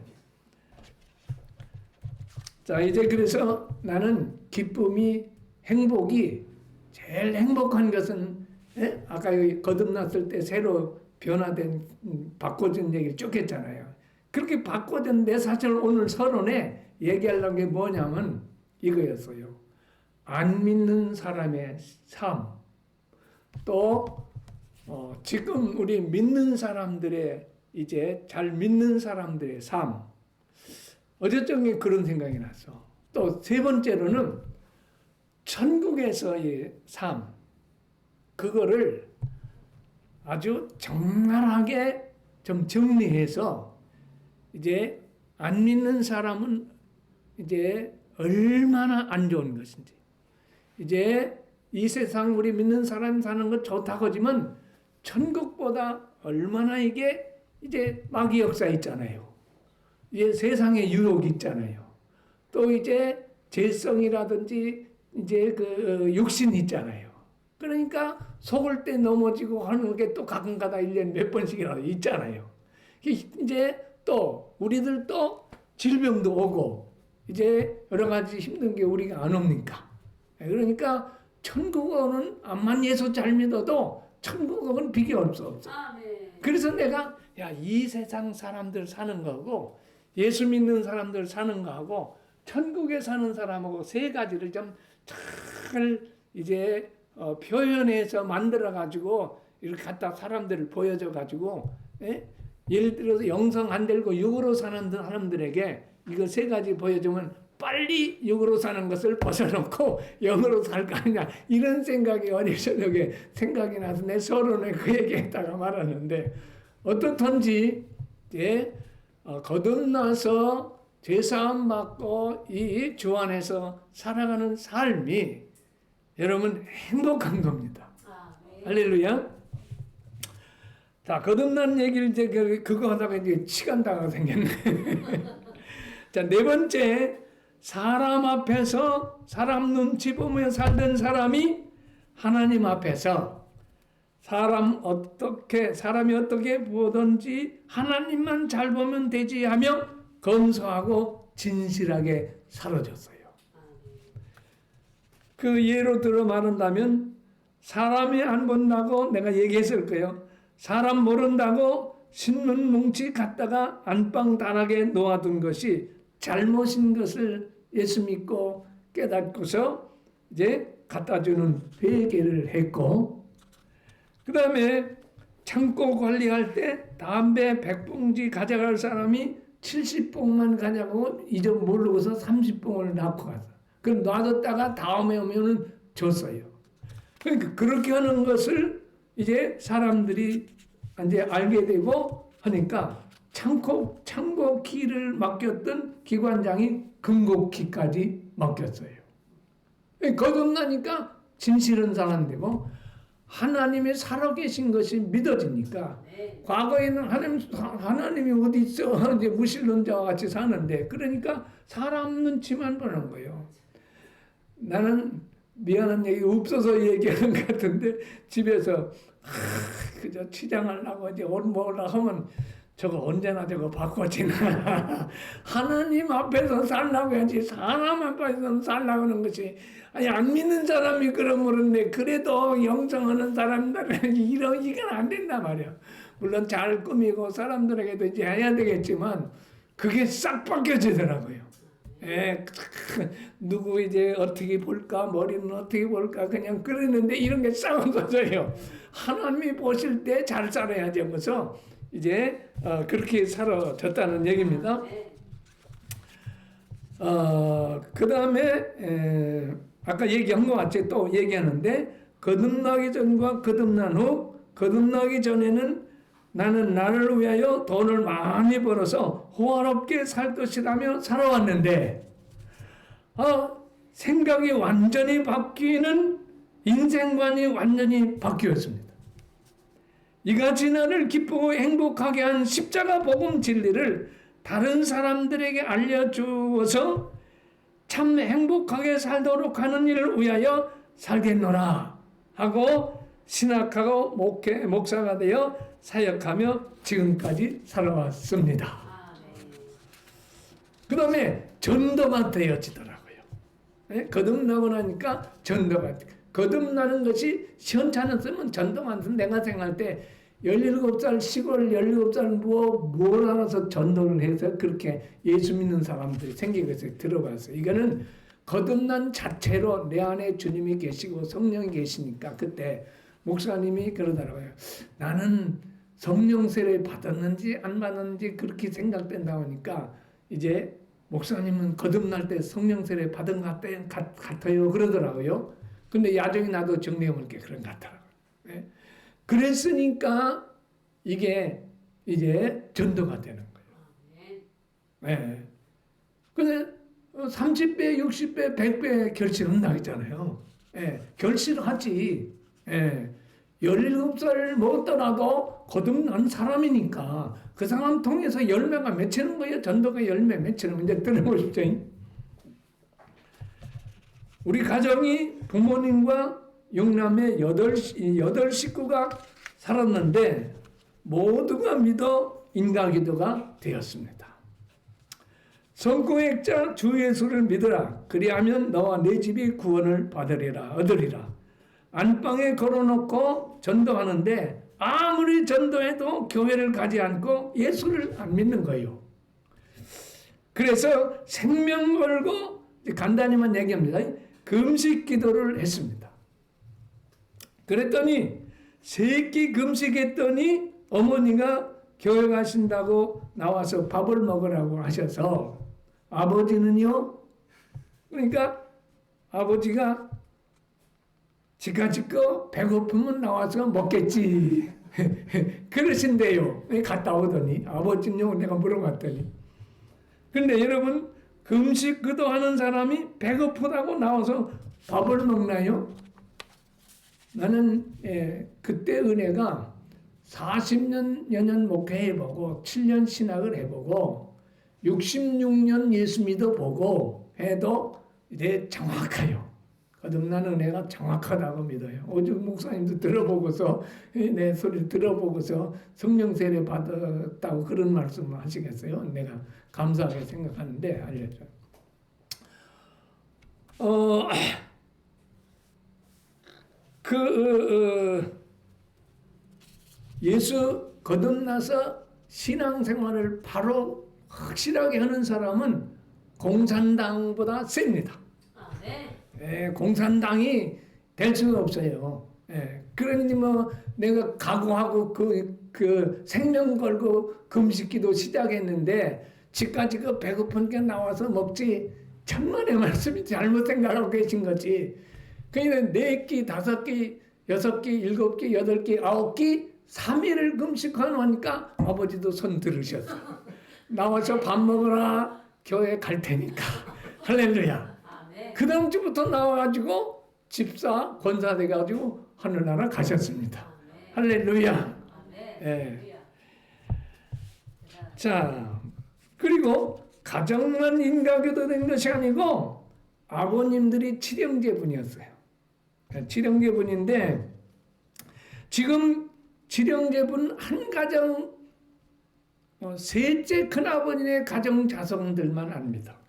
자 이제 그래서 나는 기쁨이 행복이 제일 행복한 것은 아까 여기 거듭났을 때 새로 변화된 바꿔진 얘기를 쭉 했잖아요. 그렇게 바꿔진 내 사실 오늘 서론에 얘기하려는 게 뭐냐면 이거였어요. 안 믿는 사람의 삶 또 지금 우리 믿는 사람들의 이제 잘 믿는 사람들의 삶 어제저녁에 그런 생각이 났어. 또 세 번째로는 천국에서의 삶, 그거를 아주 적나라하게 좀 정리해서 이제 안 믿는 사람은 이제 얼마나 안 좋은 것인지, 이제 이 세상 우리 믿는 사람 사는 것 좋다고 하지만 천국보다 얼마나 이게 이제 마귀 역사 있잖아요. 이제 세상에 유혹이 있잖아요. 또 이제 죄성이라든지 이제 그 육신이 있잖아요. 그러니까 속을 때 넘어지고 하는 게 또 가끔가다 1년에 몇 번씩이라도 있잖아요. 이제 또 우리들 또 질병도 오고 이제 여러 가지 힘든 게 우리가 안 옵니까? 그러니까 천국은 암만 예수 잘 믿어도 천국은 비교 없어. 아멘. 그래서 내가 이 세상 사람들 사는 거하고 예수 믿는 사람들 사는 거하고 천국에 사는 사람하고 세 가지를 좀 잘 이제 표현해서 만들어 가지고 이렇게 갖다 사람들을 보여줘 가지고 예를 들어서 영성 안 들고 육으로 사는 사람들에게 이거 세 가지 보여주면 빨리 육으로 사는 것을 벗어놓고 영으로 살 거 아니냐, 이런 생각이 어릴 적에 생각이 나서 내 서론에 그 얘기했다가 말았는데, 어떻든지 거듭나서 죄사함 받고 이 주 안에서 살아가는 삶이 여러분 행복한 겁니다. 아멘. 할렐루야. 자, 거듭난 얘기를 이제 그거 하다가 이제 시간다가 생겼네. 자, 네 번째, 사람 앞에서 사람 눈치 보며 살던 사람이 하나님 앞에서 사람이 어떻게 보든지 하나님만 잘 보면 되지 하며 검소하고 진실하게 살아줬어요. 그 예로 들어 말한다면 사람이 안 본다고 내가 얘기했을 거예요. 사람 모른다고 신문 뭉치 갖다가 안방 다락에 놓아둔 것이 잘못인 것을 예수 믿고 깨닫고서 이제 갖다 주는 회개를 했고, 그 다음에 창고 관리할 때 담배 100봉지 가져갈 사람이 70봉만 가져가고 모르고서 30봉을 낳고 갔어. 그럼 놔뒀다가 다음에 오면은 줬어요. 그러니까 그렇게 하는 것을 이제 사람들이 이제 알게 되고 하니까 창고 키를 맡겼던 기관장이 금고키까지 맡겼어요. 거듭나니까 진실한 사람 되고 하나님이 살아계신 것이 믿어지니까, 네. 과거에는 하나님이 어디 있어 이제 무신론자와 같이 사는데, 그러니까 사람 눈치만 보는 거예요. 나는 미안한 얘기 없어서 얘기하는 것 같은데 집에서 그저 치장하려고 이제 옷 먹으려고 하면 저거 언제나 저거 바꿔지나. 하나님 앞에서 살라고 해야지 사람 앞에서 살라고 하는 것이, 아니 안 믿는 사람이 그런 모르는데 그래도 영성하는 사람들은 이건 안 된단 말이야. 물론 잘 꾸미고 사람들에게도 이제 해야 되겠지만 그게 싹 바뀌어지더라고요. 누구 이제 어떻게 볼까, 머리는 어떻게 볼까, 그냥 그러는데 이런 게 싹 없어져요. 하나님이 보실 때 잘 살아야지 하면서 이제 그렇게 살아졌다는 얘기입니다. 그 다음에 아까 얘기한 것 같이 또 얘기하는데, 거듭나기 전과 거듭난 후, 거듭나기 전에는 나는 나를 위하여 돈을 많이 벌어서 호화롭게 살 것이라며 살아왔는데, 생각이 완전히 바뀌는 인생관이 완전히 바뀌었습니다. 이같이 나를 기쁘고 행복하게 한 십자가 복음 진리를 다른 사람들에게 알려주어서 참 행복하게 살도록 하는 일을 위하여 살겠노라 하고 신학하고 목사가 되어 사역하며 지금까지 살아왔습니다. 그 다음에 전도가 되어지더라고요. 거듭나고 나니까 전도가, 거듭나는 것이 시원찮았으면 전도만 해서 내가 생각할 때 17살 시골 17살 뭘 알아서 전도를 해서 그렇게 예수 믿는 사람들이 생긴 것을 들어봤어요. 이거는 거듭난 자체로 내 안에 주님이 계시고 성령이 계시니까 그때 목사님이 그러더라고요. 나는 성령 세례 받았는지 안 받았는지 그렇게 생각된다고 하니까 이제 목사님은 거듭날 때 성령 세례 받은 것 같아요 그러더라고요. 근데 나중에 나도 정리해 볼게 그런 것 같더라고요. 예. 그랬으니까 이게 이제 전도가 되는 거예요. 예. 근데 30배, 60배, 100배 결실은 나겠잖아요. 예. 결실을 하지. 예. 17살 먹었더라도 거듭난 사람이니까 그 사람 통해서 열매가 맺히는 거예요. 전도가 열매 맺히는 거. 이제 들어보십시오. 우리 가정이 부모님과 6남매 8 식구가 살았는데 모두가 믿어 인가기도가 되었습니다. 성공액자 주 예수를 믿으라. 그리하면 너와 내 집이 구원을 얻으리라. 안방에 걸어놓고 전도하는데 아무리 전도해도 교회를 가지 않고 예수를 안 믿는 거예요. 그래서 생명 걸고 간단히만 얘기합니다. 금식 기도를 했습니다. 그랬더니 3끼 금식했더니 어머니가 교회 가신다고 나와서 밥을 먹으라고 하셔서 아버지는요. 그러니까 아버지가 지가지고 배고프면 나와서 먹겠지. 그러신대요. 갔다 오더니 아버지는요. 내가 물어봤더니. 근데 여러분 금식 기도하는 사람이 배고프다고 나와서 밥을 먹나요? 나는 그때 은혜가 40여 년 목회해보고 7년 신학을 해보고 66년 예수 믿어보고 해도 이제 정확해요. 거듭난 은혜가 정확하다고 믿어요. 오죽 목사님도 들어보고서 내 소리를 들어보고서 성령 세례 받았다고 그런 말씀을 하시겠어요? 내가 감사하게 생각하는데 알려줘요. 예수 거듭나서 신앙생활을 바로 확실하게 하는 사람은 공산당보다 셉니다. 공산당이 될 수가 없어요. 그러니 뭐 내가 각오하고 그 생명 걸고 금식기도 시작했는데 지금까지 그 배고픈 게 나와서 먹지 천만의 말씀이 잘못 생각하고 계신 거지. 그러니까 4끼, 5끼, 6끼, 7끼, 8끼, 9끼 3일을 금식하니까 아버지도 손 들으셨어. 나와서 밥 먹으라. 교회 갈 테니까. 할렐루야. 그 다음 주부터 나와가지고 집사, 권사 돼가지고 하늘나라 가셨습니다. 할렐루야. 예. 자, 그리고 가정만 인가교도 된 것이 아니고 아버님들이 칠형제분이었어요. 칠형제분인데 지금 칠형제분 한 가정 셋째 큰아버님의 가정 자손들만 압니다.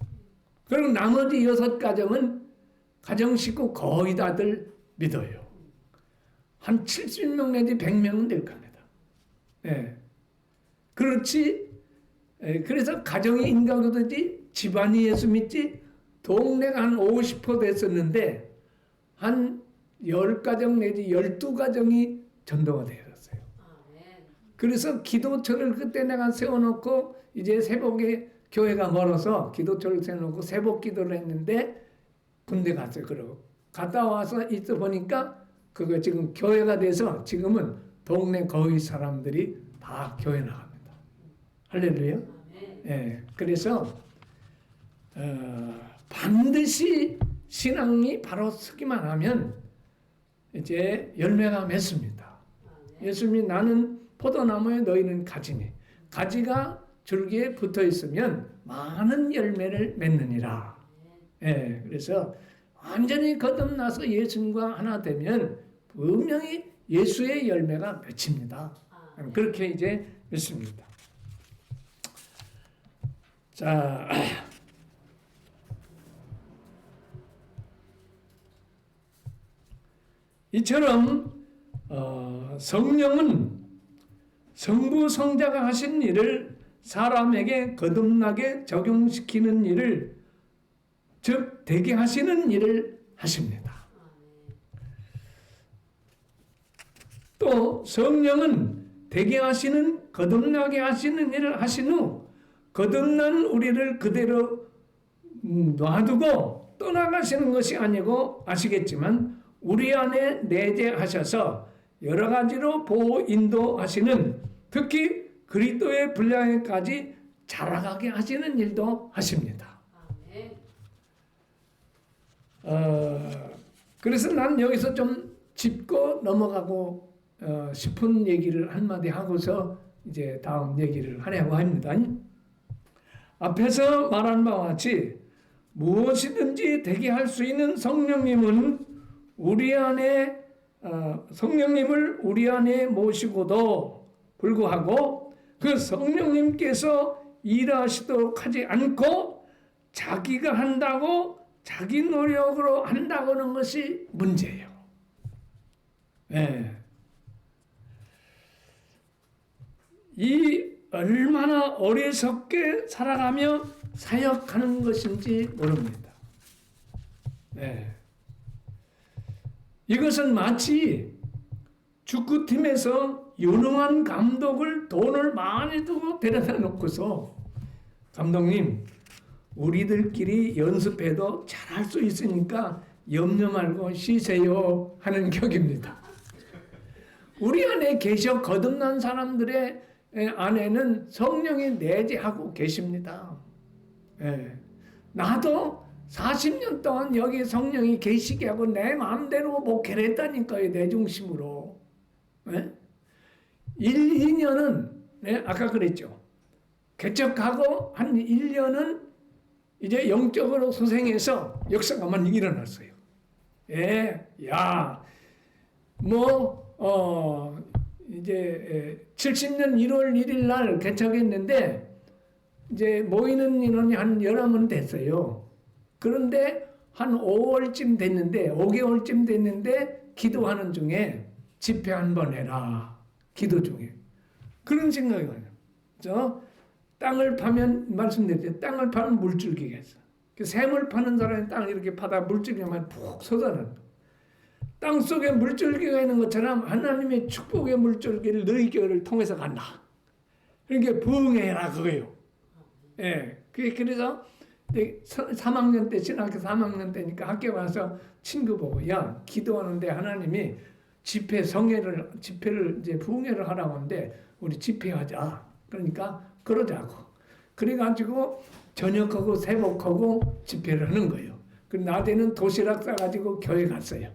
그리고 나머지 6가정은 가정 식구 거의 다들 믿어요. 한 70명 내지 100명은 될 겁니다. 예. 그렇지. 그래서 가정이 인가교도지, 집안이 예수 믿지, 동네가 한 50% 됐었는데 한 10가정 내지 12가정이 전도가 되었어요. 그래서 기도처를 그때 내가 세워놓고 이제 새벽에 교회가 멀어서 기도처를 세워놓고 새벽 기도를 했는데 군대 갔어요. 그러고 갔다 와서 있어 보니까 그거 지금 교회가 돼서 지금은 동네 거의 사람들이 다 교회 나갑니다. 할렐루야. 예, 그래서 반드시 신앙이 바로 서기만 하면 이제 열매가 맺습니다. 예수님이 나는 포도나무에 너희는 가지니 가지가 줄기에 붙어 있으면 많은 열매를 맺느니라. 예, 그래서 완전히 거듭나서 예수님과 하나 되면 분명히 예수의 열매가 맺힙니다. 그렇게 이제 믿습니다. 자, 이처럼 성령은 성부 성자가 하신 일을 사람에게 거듭나게 적용시키는 일을, 즉 되게 하시는 일을 하십니다. 또 성령은 되게 하시는, 거듭나게 하시는 일을 하신 후 거듭난 우리를 그대로 놔두고 떠나가시는 것이 아니고 아시겠지만 우리 안에 내재하셔서 여러 가지로 보호 인도하시는, 특히 그리스도의 분량에까지 자라가게 하시는 일도 하십니다. 그래서 난 여기서 좀 짚고 넘어가고 싶은 얘기를 한마디 하고서 이제 다음 얘기를 하려고 합니다. 앞에서 말한 바와 같이 무엇이든지 되게 할 수 있는 성령님은 우리 안에 성령님을 우리 안에 모시고도 불구하고 그 성령님께서 일하시도록 하지 않고 자기가 한다고 자기 노력으로 한다고 하는 것이 문제예요. 네. 이 얼마나 어리석게 살아가며 사역하는 것인지 모릅니다. 네. 이것은 마치 축구팀에서 유능한 감독을 돈을 많이 두고 데려다 놓고서 감독님, 우리들끼리 연습해도 잘할 수 있으니까 염려 말고 쉬세요 하는 격입니다. 우리 안에 계셔 거듭난 사람들의 안에는 성령이 내재하고 계십니다. 예. 나도 40년 동안 여기 성령이 계시게 하고 내 마음대로 목회를 했다니까요. 내 중심으로. 예? 1, 2년은 아까 그랬죠. 개척하고 한 1년은 이제 영적으로 소생해서 역사가 많이 일어났어요. 예, 야, 이제 70년 1월 1일 날 개척했는데 이제 모이는 인원이 한 11명 됐어요. 그런데 한 5월쯤 됐는데 기도하는 중에 집회 한 번 해라. 기도 중에. 그런 생각이 와요. 저 땅을 파면 말씀드렸죠. 땅을 파면 물줄기가 있어. 샘을 파는 사람이 땅을 이렇게 파다 물줄기만 푹 솟아난다. 땅 속에 물줄기가 있는 것처럼 하나님의 축복의 물줄기를 너희 교회를 통해서 간다. 그러니까 부흥해라 그거예요. 예. 그래서 3학년 때 신학교 3학년 때니까 학교 와서 친구 보고 야 기도하는데 하나님이 집회를 이제 부흥회를 하라고 하는데 우리 집회하자. 그러니까 그러자고. 그래가지고 저녁하고 새벽하고 집회를 하는 거예요. 그 낮에는 도시락 싸가지고 교회 갔어요.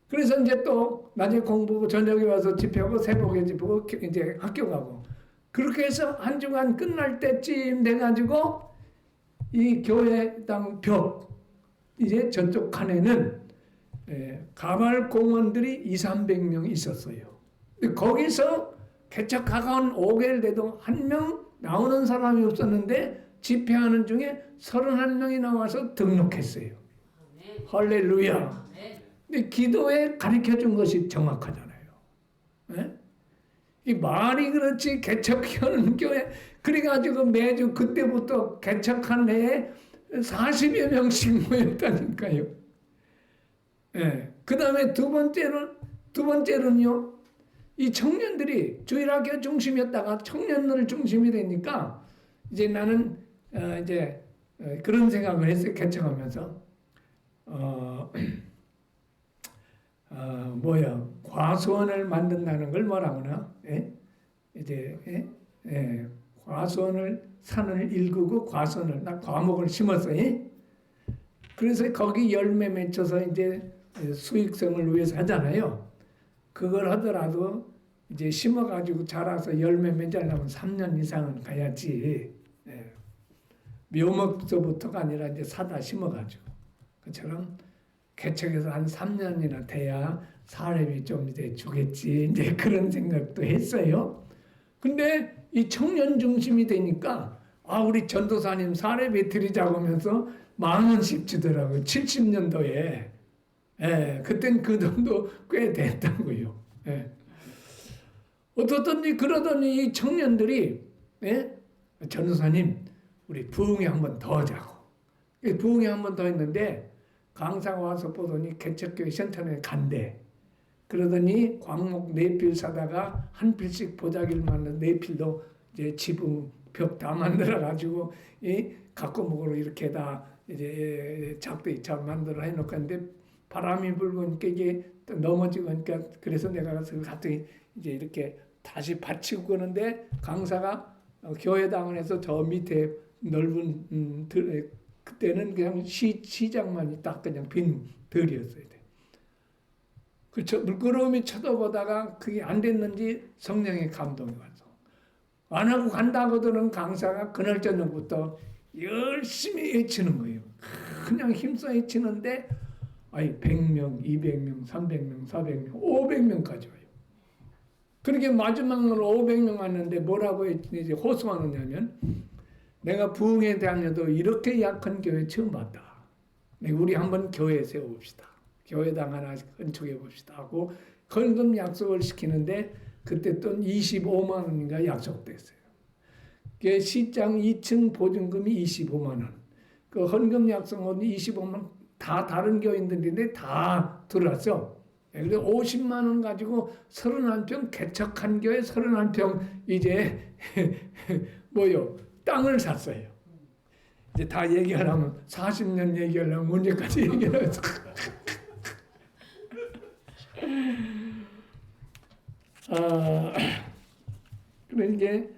그래서 이제 또 낮에 공부하고 저녁에 와서 집회하고 새벽에 집회하고 이제 학교 가고 그렇게 해서 한 주간 끝날 때쯤 돼가지고 이 교회 땅 벽 이제 저쪽 칸에는 가발 공원들이 200~300명 있었어요. 거기서 개척하고 한 5개월 돼도 한 명 나오는 사람이 없었는데 집회하는 중에 31명이 나와서 등록했어요. 할렐루야. 근데 기도에 가르쳐준 것이 정확하잖아요. 네? 이 말이 그렇지 개척하는 교회 그래가지고 매주 그때부터 개척한 해에 40여 명씩 모였다니까요. 네. 그 다음에 두 번째는요. 이 청년들이 주일학교 중심이었다가 청년들 중심이 되니까 이제 나는 그런 생각을 했어요. 개척하면서 과수원을 만든다는 걸 뭐라고 하나? 과수원을 산을 일구고 과수원을 나 과목을 심었어요. 그래서 거기 열매 맺혀서 이제 수익성을 위해서 하잖아요. 그걸 하더라도 이제 심어가지고 자라서 열매 맺으려면 3년 이상은 가야지. 묘목서부터가 아니라 이제 사다 심어가지고. 그처럼 개척해서 한 3년이나 돼야 사람이 좀 이제 주겠지. 이제 그런 생각도 했어요. 근데 이 청년 중심이 되니까 우리 전도사님 사례비 드리자고 하면서 10,000원씩 주더라고요. 70년도에. 그땐 그 돈도 꽤 됐다고요. 어떻든지 그러더니 이 청년들이 전도사님 우리 부흥회 한 번 더 하자고. 부흥회 한 번 더 했는데 강사가 와서 보더니 개척교회 센터에 간대. 그러더니 광목 4필 사다가 한 필씩 보자기를 만든 4필도 이제 지붕 벽 다 만들어 가지고 이 각고목으로 이렇게 다 이제 작대 잘 만들어 해놓았는데 바람이 불고니까 이게 또 넘어지고 하니까 그래서 내가 가서 갑자기 이제 이렇게 다시 받치고 그러는데 강사가 교회당을 해서 저 밑에 넓은 그때는 그냥 시장만이 딱 그냥 빈 들이었어야 돼. 그렇죠. 물끄러미 쳐다보다가 그게 안 됐는지 성령의 감동이 와서 안 하고 간다고들은 강사가 그날 저녁부터 열심히 외치는 거예요. 그냥 힘써 외치는데 아니 100명, 200명, 300명, 400명, 500명까지 와요. 그렇게 마지막으로 500명 왔는데 뭐라고 이제 호소하느냐면 내가 부흥에 다녀도 이렇게 약한 교회 처음 봤다. 우리 한번 교회 세워봅시다. 교회당 하나 건축해 봅시다 하고 헌금 약속을 시키는데 그때 돈 25만 원인가 약속됐어요. 그 시장 2층 보증금이 25만 원. 그 헌금 약속은 25만 원. 다 다른 교인들인데 다 들어왔어. 그래서 50만 원 가지고 31평 개척한 교회 31평 이제 뭐요? 땅을 샀어요. 이제 다 얘기하려면 40년 얘기하려면 언제까지 얘기하면서 그러니까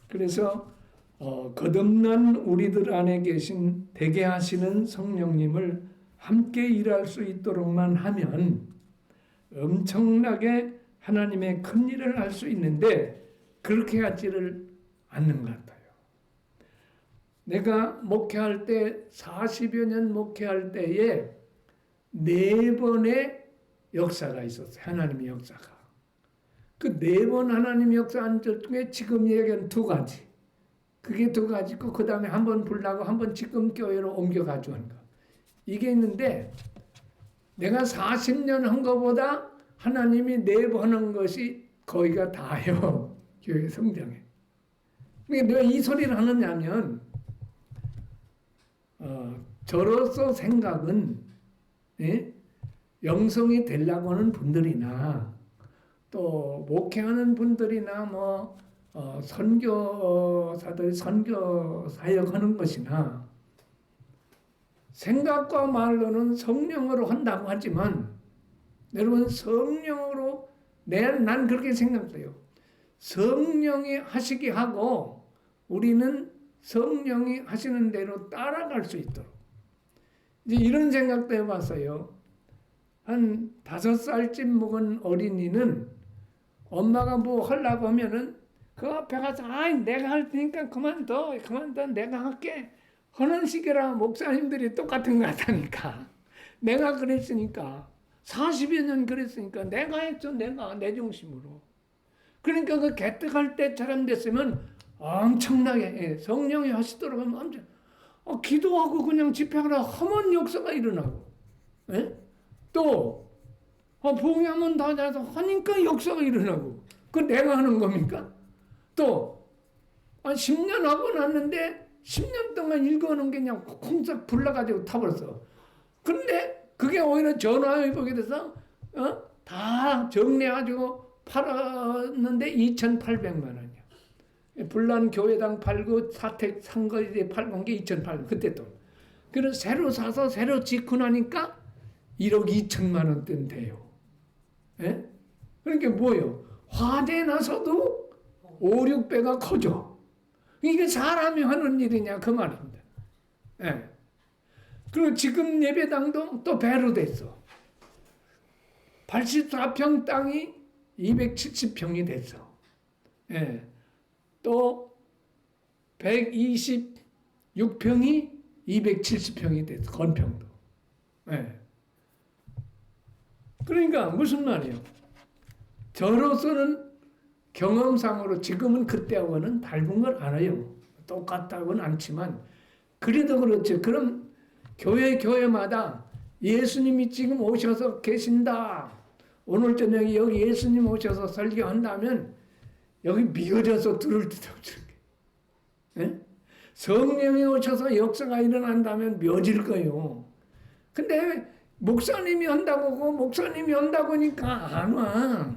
그래서 거듭난 우리들 안에 계신 되게 하시는 성령님을 함께 일할 수 있도록만 하면 엄청나게 하나님의 큰 일을 할 수 있는데 그렇게 하지를 않는 것 같아요. 내가 목회할 때 40여 년 목회할 때에 4번의 역사가 있었어요. 하나님의 역사가. 그 4번 하나님 역사한 것 중에 지금 얘기한 2가지. 그게 2가지고 그 다음에 한 번 불나고 한 번 지금 교회로 옮겨가지고 한 거. 이게 있는데 내가 40년 한 것보다 하나님이 4번 한 것이 거의가 다예요. 교회 성장에. 그러니까 내가 이 소리를 하느냐면 저로서 생각은 영성이 되려고 하는 분들이나 또 목회하는 분들이나 뭐 선교사들 선교 사역하는 것이나 생각과 말로는 성령으로 한다고 하지만 여러분 성령으로 난 그렇게 생각해요. 성령이 하시게 하고 우리는 성령이 하시는 대로 따라갈 수 있도록 이제 이런 생각도 해봤어요. 한 5살쯤 먹은 어린이는 엄마가 뭐 하려고 하면은 그 앞에 가서 아이 내가 할 테니까 그만둬 내가 할게 하는 식이라 목사님들이 똑같은 것 같다니까. 내가 그랬으니까 40여 년 그랬으니까 내가 했죠. 내가 내 중심으로. 그러니까 그 개떡할 때처럼 됐으면 엄청나게 성령이 하시도록 하면 엄청 기도하고 그냥 집회하라 하면 역사가 일어나고 또 부흥하면 다 자서 하니까 역사가 일어나고 그 내가 하는 겁니까? 또 10년 하고 났는데 10년 동안 읽어놓은 게 그냥 콩싹 불러가지고 타버렸어. 그런데 그게 오히려 전화위복이 돼서 다 정리해가지고 팔았는데 2,800만 원이야. 불난 교회당 팔고 사택 산 거 이제 팔은 게 2,800만 그때 돈. 그래서 새로 사서 새로 짓고 나니까 1억 2천만 원대는 돼요. 그러니까 뭐예요? 화재 나서도 5, 6배가 커져. 이게 사람이 하는 일이냐 그 말입니다. 그리고 지금 예배당도 또 배로 됐어. 84평 땅이 270평이 됐어. 또 126평이 270평이 됐어. 건평도. 그러니까 무슨 말이에요? 저로서는 경험상으로 지금은 그때하고는 닮은 걸 알아요. 똑같다고는 않지만 그래도 그렇죠. 그럼 교회마다 예수님이 지금 오셔서 계신다. 오늘 저녁에 여기 예수님 오셔서 설교한다면 여기 미어져서 들을 듯 없는 게. 성령이 오셔서 역사가 일어난다면 묘질 거예요. 근데 목사님이 한다고 목사님이 한다고 하니까 안 와.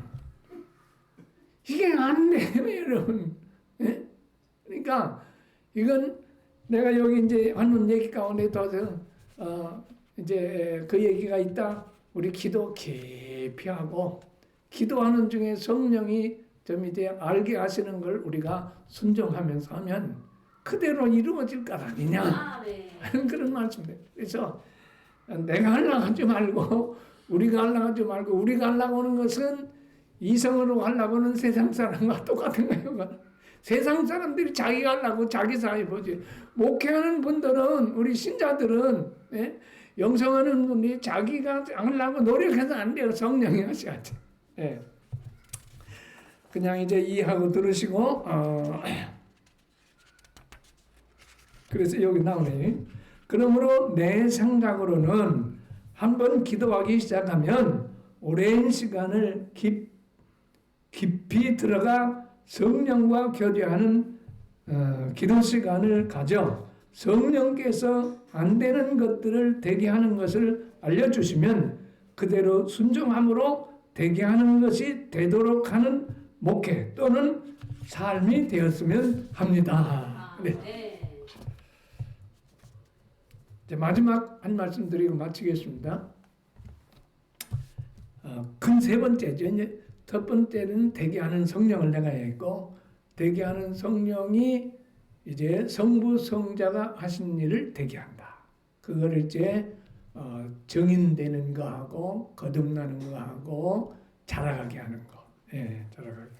이게 안 돼요, 여러분. 예? 그러니까 이건 내가 여기 이제 하는 얘기 가운데 더서 이제 그 얘기가 있다. 우리 기도 깊이 하고 기도하는 중에 성령이 좀 이제 알게 하시는 걸 우리가 순종하면서 하면 그대로 이루어질 것 아니냐 하는 그런 말씀이에요. 그래서 내가 하려고 하지 말고 우리가 하려고 하지 말고 우리가 하려고 하는 것은 이성으로 하려고 하는 세상 사람과 똑같은 거예요. 세상 사람들이 자기가 하려고 자기 사회 보지. 목회하는 분들은 우리 신자들은 예? 영성하는 분이 자기가 하려고 노력해서 안 돼요. 성령이 하셔야지. 예. 그냥 이제 이해하고 들으시고 그래서 여기 나오네. 그러므로 내 생각으로는 한번 기도하기 시작하면 오랜 시간을 깊이 들어가 성령과 교제하는 기도 시간을 가져 성령께서 안 되는 것들을 되게 하는 것을 알려주시면 그대로 순종함으로 되게 하는 것이 되도록 하는 목회 또는 삶이 되었으면 합니다. 네. 이제 마지막 한 말씀 드리고 마치겠습니다. 큰 세 번째죠. 이제 첫 번째는 되게 하는 성령을 내가 했고, 되게 하는 성령이 이제 성부 성자가 하신 일을 되게 한다. 그걸 이제 정인되는 거하고 거듭나는 거하고 자라가게 하는 거. 예, 자라가게.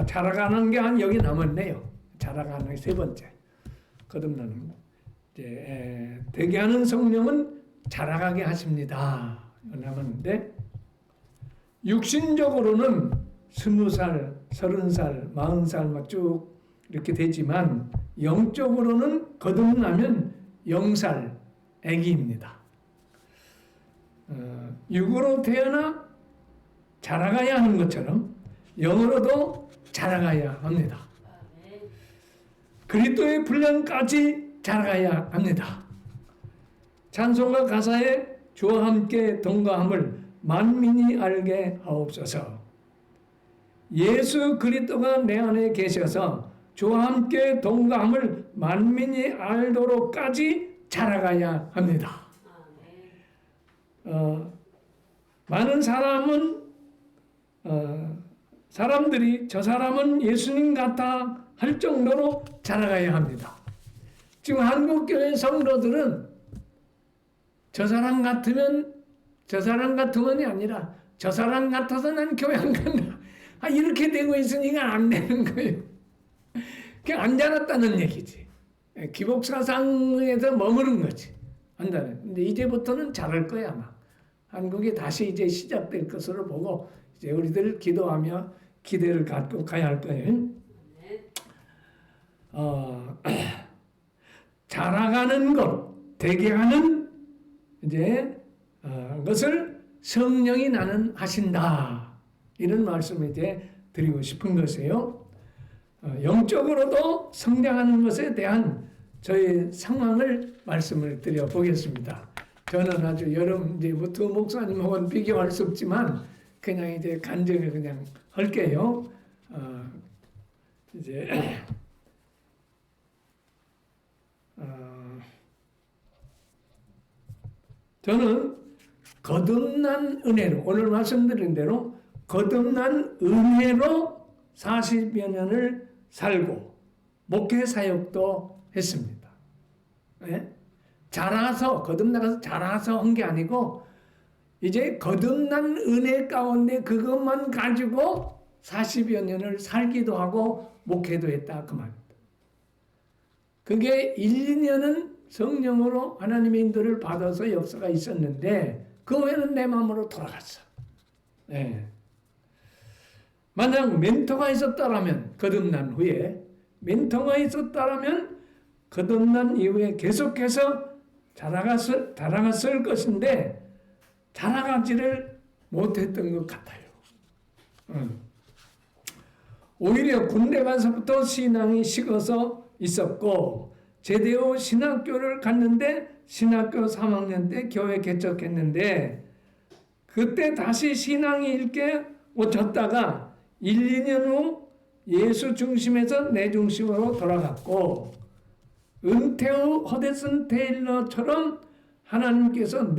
자라가는 게 한 여기 남았네요. 자라가는 게 세 번째. 거듭나는 거. 이제 되게 하는 성령은 자라가게 하십니다. 남았는데 육신적으로는 20살, 30살, 40살 막 쭉 이렇게 되지만 영적으로는 거듭나면 0살 아기입니다. 육으로 태어나 자라가야 하는 것처럼 영으로도 자라가야 합니다. 그리스도의 분량까지 자라가야 합니다. 찬송가 가사에 주와 함께 동거함을 만민이 알게 하옵소서. 예수 그리스도가 내 안에 계셔서 주와 함께 동거함을 만민이 알도록까지 자라가야 합니다. 많은 사람들이 저 사람은 예수님 같아 할 정도로 자라가야 합니다. 지금 한국교회 성도들은 저 사람 같으면이 아니라 저 사람 같아서 난 교회 안 간다. 이렇게 되고 있으니까 안 되는 거예요. 그냥 안 자랐다는 얘기지. 기복사상에서 머무른 거지. 안 자라. 근데 이제부터는 자랄 거야 아마. 한국이 다시 이제 시작될 것으로 보고 이제 우리들 기도하며 기대를 갖고 가야 할 거예요. 자라가는 것, 되게 하는 이제 것을 성령이 나는 하신다. 이런 말씀을 이제 드리고 싶은 것이에요. 영적으로도 성장하는 것에 대한 저의 상황을 말씀을 드려 보겠습니다. 저는 아주 여러분 이제 두 목사님하고는 비교할 수 없지만 그냥 이제 간증을 그냥 할게요. 이제 저는 거듭난 은혜로 오늘 말씀드린 대로 거듭난 은혜로 40여 년을 살고 목회 사역도 했습니다. 네? 거듭나서 자라서 한 게 아니고 이제 거듭난 은혜 가운데 그것만 가지고 40여 년을 살기도 하고 목회도 했다 그 말입니다. 그게 1, 2년은 성령으로 하나님의 인도를 받아서 역사가 있었는데 그 후에는 내 마음으로 돌아갔어. 네. 만약 멘토가 있었다라면 거듭난 후에 멘토가 있었다라면 거듭난 이후에 계속해서 자라갔을 것인데 자라가지를 못했던 것 같아요. 오히려 군대 가서부터 신앙이 식어서 있었고 제대 후 신학교를 갔는데 신학교 3학년 때 교회 개척했는데 그때 다시 신앙이 잃게 꽂혔다가 1, 2년 후 예수 중심에서 내 중심으로 돌아갔고 은퇴 후 허데슨 테일러처럼 하나님께서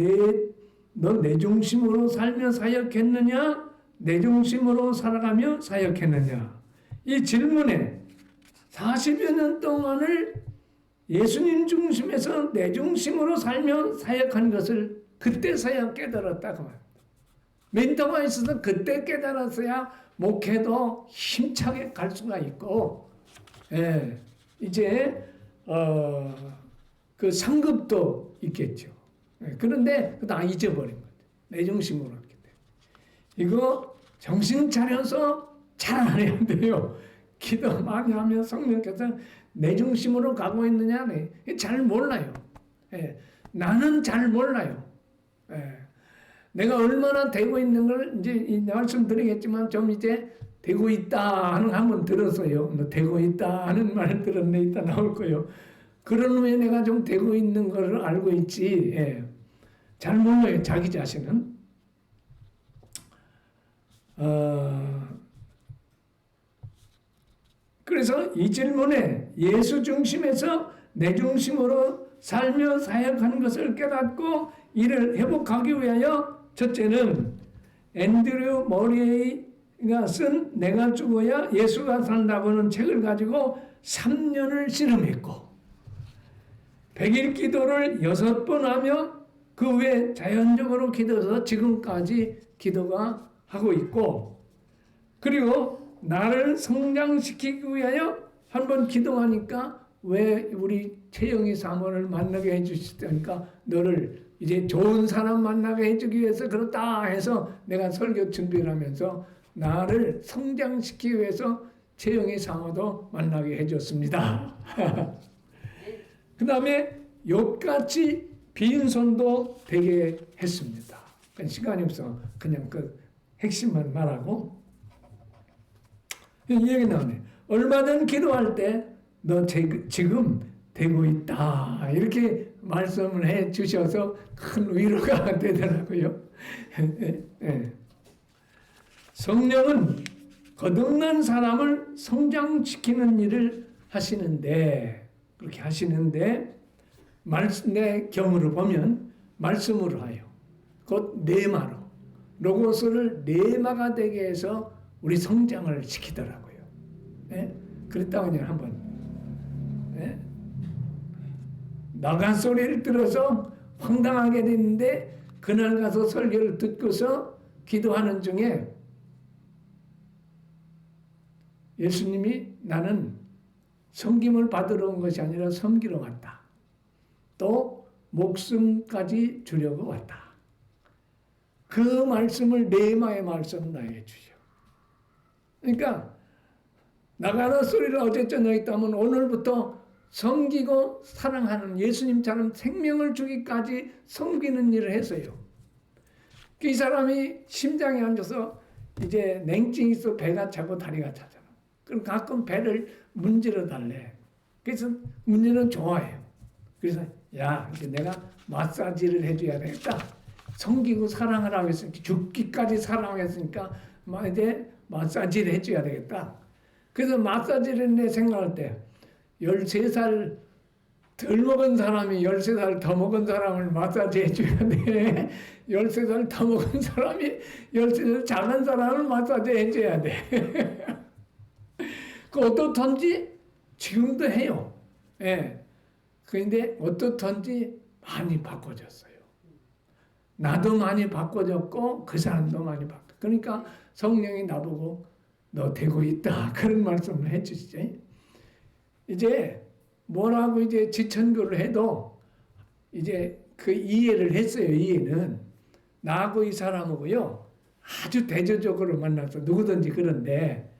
너 내 중심으로 살며 사역했느냐? 내 중심으로 살아가며 사역했느냐? 이 질문에 40여 년 동안을 예수님 중심에서 내 중심으로 살며 사역한 것을 그때서야 깨달았다 그 말입니다. 멘토가 있어서 그때 깨달았어야 목회도 힘차게 갈 수가 있고, 이제 그 상급도 있겠죠. 그런데 다 잊어버린 거죠. 내 중심으로 했기 때문에. 이거 정신 차려서 잘 안 해야 돼요. 기도 많이 하면 성령께서 내 중심으로 가고 있느냐? 잘 몰라요. 나는 잘 몰라요. 내가 얼마나 되고 있는 걸 이제 말씀드리겠지만 좀 이제 되고 있다 하는 한번 들었어요. 너 되고 있다 하는 말을 들었네. 이따 나올 거예요. 그런 후에 내가 좀 되고 있는 걸 알고 있지. 잘 몰라요. 자기 자신은. 그래서 이 질문에 예수 중심에서 내 중심으로 살며 사역하는 것을 깨닫고 이를 회복하기 위하여 첫째는 앤드류 머레이가 쓴 내가 죽어야 예수가 산다고는 책을 가지고 3년을 실험했고 100일 기도를 6번 하며 그 후에 자연적으로 기도해서 지금까지 기도가 하고 있고 그리고 나를 성장시키기 위하여 한번 기도하니까 왜 우리 최영희 사모를 만나게 해주시다니까 너를 이제 좋은 사람 만나게 해주기 위해서 그렇다 해서 내가 설교 준비를 하면서 나를 성장시키기 위해서 최영희 사모도 만나게 해줬습니다. 그 다음에 욥같이 빈손도 되게 했습니다. 시간이 없어 그냥 그 핵심만 말하고 이 얘기 나오네. 얼마든 기도할 때 너 지금 되고 있다 이렇게 말씀을 해 주셔서 큰 위로가 되더라고요. 성령은 거듭난 사람을 성장시키는 일을 하시는데 그렇게 하시는데 내 경우를 보면 말씀으로 하여 곧 네마로 로고스를 네마가 되게 해서 우리 성장을 시키더라고요. 그랬다고 그냥 한번 나간 소리를 들어서 황당하게 됐는데 그날 가서 설교를 듣고서 기도하는 중에 예수님이 나는 섬김을 받으러 온 것이 아니라 섬기러 왔다. 또 목숨까지 주려고 왔다. 그 말씀을 네마의 말씀 나에게 주셔. 그러니까 나가는 소리를 어제 저녁에 했다면 오늘부터 섬기고 사랑하는 예수님처럼 생명을 주기까지 섬기는 일을 했어요. 이 사람이 심장에 앉아서 이제 냉증이 있어 배가 차고 다리가 차잖아. 그럼 가끔 배를 문질러 달래. 그래서 문질러는 좋아해요. 그래서 야 이제 내가 마사지를 해줘야 되겠다. 섬기고 사랑을 하고 있으니까 죽기까지 사랑했으니까 이제 마사지를 해줘야 되겠다. 그래서 마사지를 내 생각할 때 13살 덜 먹은 사람이 13살 더 먹은 사람을 마사지 해줘야 돼. 13살 더 먹은 사람이 13살 작은 사람을 마사지 해줘야 돼. 그 어떻든지 지금도 해요. 그런데 어떻든지 많이 바꿔졌어요. 나도 많이 바꿔졌고 그 사람도 많이 바꿔. 그러니까 성령이 나보고 너 되고 있다 그런 말씀을 해주시죠. 이제 뭐라고 이제 지천교를 해도 이제 그 이해를 했어요. 이해는 나하고 이 사람하고요 아주 대조적으로 만나서 누구든지 그런데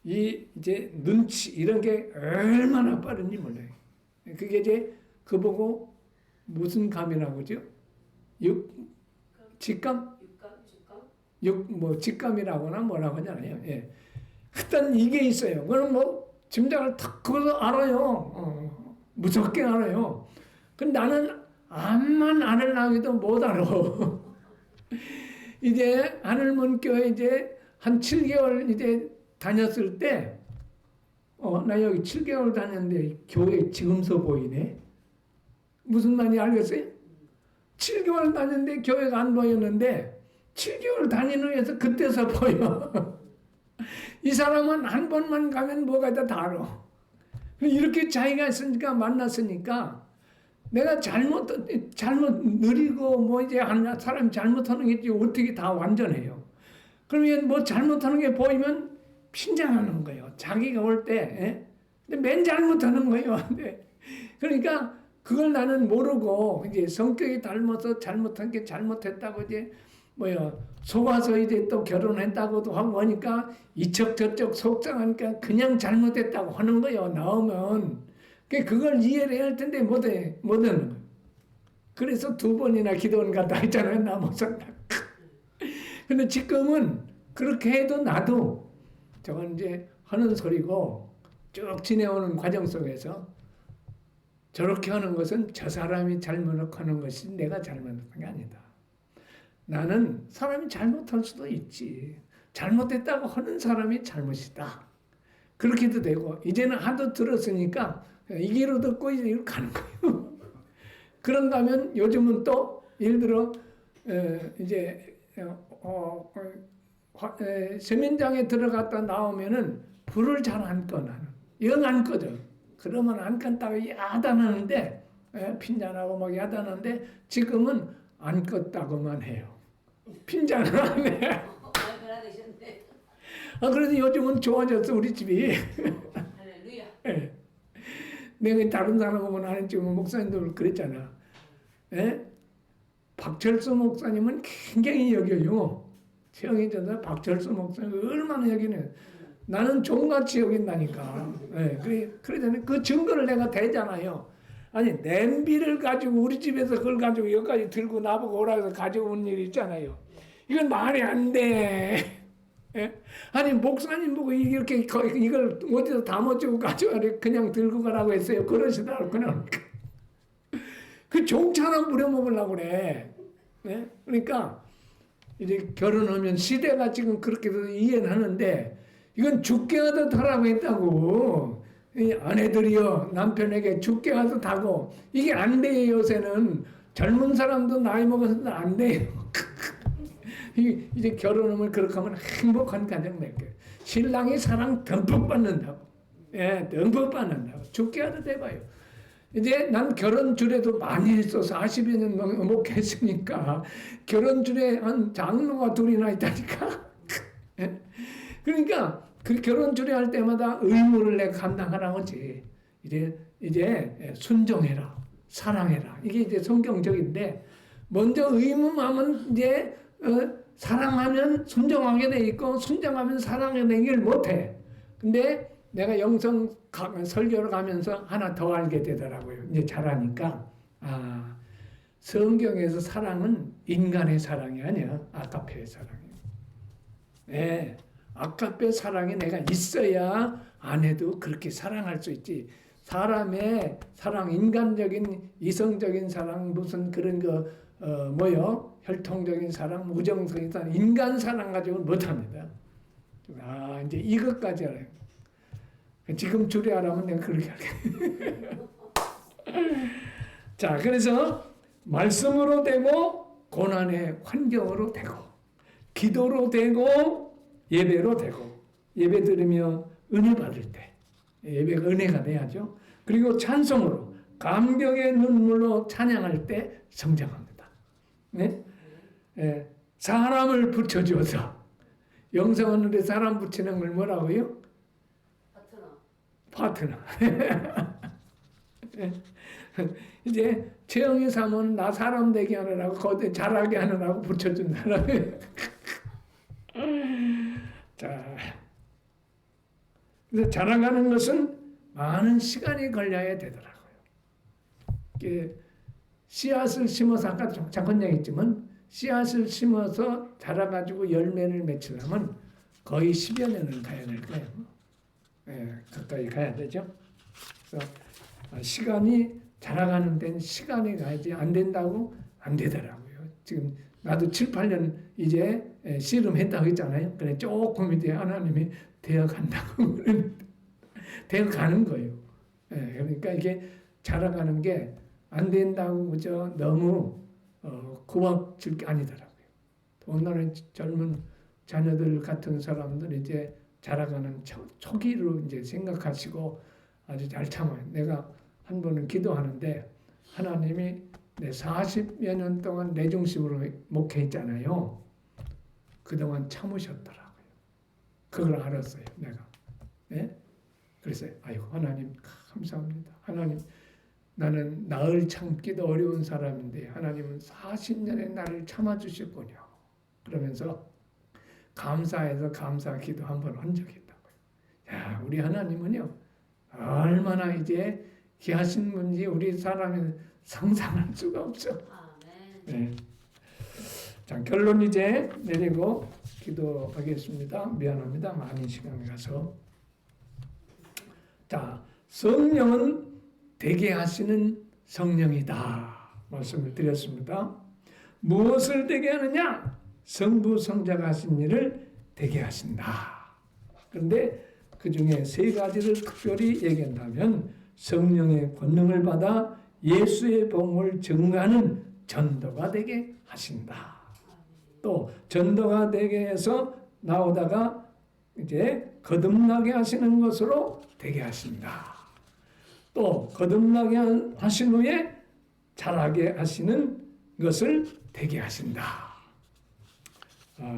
이제 눈치 이런 게 얼마나 빠른지 몰라요. 그게 이제 그 보고 무슨 감이라고 하죠? 직감? 직감이라거나 뭐라고 하잖아요. 하여튼 이게 있어요. 그럼 뭐 짐작을 탁 그거 알아요. 무섭게 알아요. 근데 나는 암만 알으려고 못 알아. 이제 하늘문교회 이제 한 7개월 이제 다녔을 때, 나 여기 7개월 다녔는데 교회 지금서 보이네. 무슨 말인지 알겠어요? 7개월 다녔는데 교회가 안 보였는데 7개월 다니는 해서 그때서 보여. 이 사람은 한 번만 가면 뭐가 다 알아. 이렇게 자기가 있으니까 만났으니까 내가 잘못 느리고 뭐 이제 한 사람이 잘못하는 게 있지 어떻게 다 완전해요. 그러면 뭐 잘못하는 게 보이면 핀장하는 거예요. 자기가 올 때, 근데 맨 잘못하는 거예요. 그러니까 그걸 나는 모르고 이제 성격이 닮아서 잘못한 게 잘못했다고 이제 속아서 이제 또 결혼했다고도 하고 하니까 이쪽 저쪽 속상하니까 그냥 잘못했다고 하는 거예요. 나오면 그걸 이해를 해야 할 텐데 못 하는 거예요. 그래서 2번이나 기도원 갔다 했잖아요. 나 못 산다. 근데 지금은 그렇게 해도 나도 저건 이제 하는 소리고 쭉 지내오는 과정 속에서 저렇게 하는 것은 저 사람이 잘못하는 것이 내가 잘못한 게 아니다. 나는 사람이 잘못할 수도 있지. 잘못했다고 하는 사람이 잘못이다. 그렇게도 되고 이제는 하도 들었으니까 이 귀로 듣고 이제 이리로 가는 거예요. 그런가 하면 요즘은 또 예를 들어 이제 세면장에 들어갔다 나오면은 불을 잘 안 꺼 나는. 영 안 꺼져. 그러면 안 껐다고 야단하는데 핀잔하고 막 야단하는데 지금은 안 껐다고만 해요. 핀잔을 안 해. 그래서 요즘은 좋아졌어 우리 집이. 할렐루야. 내가 다른 사람 보면 안 했지 목사님들 그랬잖아. 박철수 목사님은 굉장히 여겨요. 최영희 전사 박철수 목사님 얼마나 여기는. 나는 종같이 여긴다니까. 그러잖아요. 그 증거를 내가 대잖아요. 아니 냄비를 가지고 우리 집에서 그걸 가지고 여기까지 들고 나보고 오라 해서 가지고 온 일이 있잖아요. 이건 말이 안 돼. 아니 목사님 보고 이렇게 이걸 어디서 담아주고 가져와 그냥 들고 가라고 했어요. 그러시더라고 그냥. 그 종처럼 부려먹으려고 그래. 그러니까 이제 결혼하면 시대가 지금 그렇게 이해는 하는데 이건 죽게 하듯 하라고 했다고. 이 아내들이요 남편에게 죽게 하듯 하고 이게 안 돼요. 요새는 젊은 사람도 나이 먹어서도 안 돼요. 이제 결혼하면 그렇게 하면 행복한 가정 맺게. 신랑이 사랑 듬뿍 받는다고. 듬뿍 받는다고. 죽게 하듯 해봐요. 이제 난 결혼 주례도 많이 했어. 40여 년 목했으니까 결혼 주례 한 장로가 2이나 있다니까. 그러니까 그 결혼 주례할 때마다 의무를 내가 감당하라고지. 이제 순종해라, 사랑해라. 이게 이제 성경적인데 먼저 의무하면 이제 사랑하면 순종하게 돼 있고 순종하면 사랑하게 되길 못해. 근데 내가 영성 설교를 가면서 하나 더 알게 되더라고요. 이제 잘하니까 성경에서 사랑은 인간의 사랑이 아니야. 아가페의 사랑이야. 아가페 사랑이 내가 있어야 아내도 그렇게 사랑할 수 있지. 사람의 사랑, 인간적인 이성적인 사랑, 무슨 그런 거 혈통적인 사랑, 우정적인 사랑, 인간 사랑 가지고는 못합니다. 이제 이것까지 알아요. 지금 주례하라면 내가 그렇게 할게. 자, 그래서 말씀으로 되고 고난의 환경으로 되고 기도로 되고 예배로 되고 예배 드리며 은혜 받을 때 예배가 은혜가 돼야죠. 그리고 찬송으로 감격의 눈물로 찬양할 때 성장합니다. 사람을 붙여줘서 영성하는데 사람 붙이는 걸 뭐라고요? 파트너. 이제 최영희 사모는 나 사람 되게 하느라고 거기에 잘하게 하느라고 붙여준다. 자, 그래서 자라가는 것은 많은 시간이 걸려야 되더라고요. 씨앗을 심어서 아까 잠깐 얘기했지만 씨앗을 심어서 자라가지고 열매를 맺으려면 거의 10여 년은 가야 될 거예요. 가까이 가야 되죠. 그래서 시간이 자라가는 데는 시간이 가야지 안 된다고 안 되더라고요. 지금 나도 7, 8년 이제 씨름했다고 했잖아요. 그래 조금 이제 하나님이 되어간다고 그러는데 되어가는 거예요. 그러니까 이게 자라가는 게 안 된다고 그저 너무 고박질 게 아니더라고요. 오늘날 젊은 자녀들 같은 사람들 이제 자라가는 초기로 이제 생각하시고 아주 잘 참아요. 내가 한 번은 기도하는데 하나님이 내 40여 년 동안 내 중심으로 목회했잖아요. 그동안 참으셨더라고요. 그걸 알았어요, 내가. 네? 그래서 아이고 하나님 감사합니다. 하나님 나는 나을 참기도 어려운 사람인데 하나님은 40년의 나를 참아주셨군요. 그러면서 감사해서 감사 기도 한 번 한 적이 있다고요. 야, 우리 하나님은요 얼마나 이제 귀하신 분인지 우리 사람이 상상할 수가 없어. 네. 자, 결론 이제 내리고 기도하겠습니다. 미안합니다. 많은 시간이 가서. 자, 성령은 되게 하시는 성령이다. 말씀을 드렸습니다. 무엇을 되게 하느냐? 성부, 성자가 하신 일을 되게 하신다. 그런데 그 중에 세 가지를 특별히 얘기한다면 성령의 권능을 받아 예수의 복음을 증거하는 전도가 되게 하신다. 또 전도가 되게 해서 나오다가 이제 거듭나게 하시는 것으로 되게 하신다. 또 거듭나게 하신 후에 자라게 하시는 것을 되게 하신다.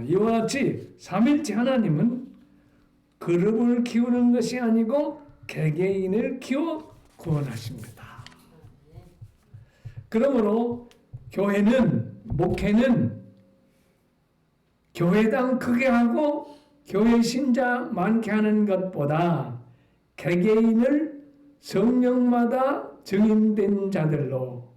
이와 같이 삼일째 하나님은 그룹을 키우는 것이 아니고 개개인을 키워 구원하십니다. 그러므로 교회는 목회는 교회당 크게 하고 교회 신자 많게 하는 것보다 개개인을 성령마다 증인된 자들로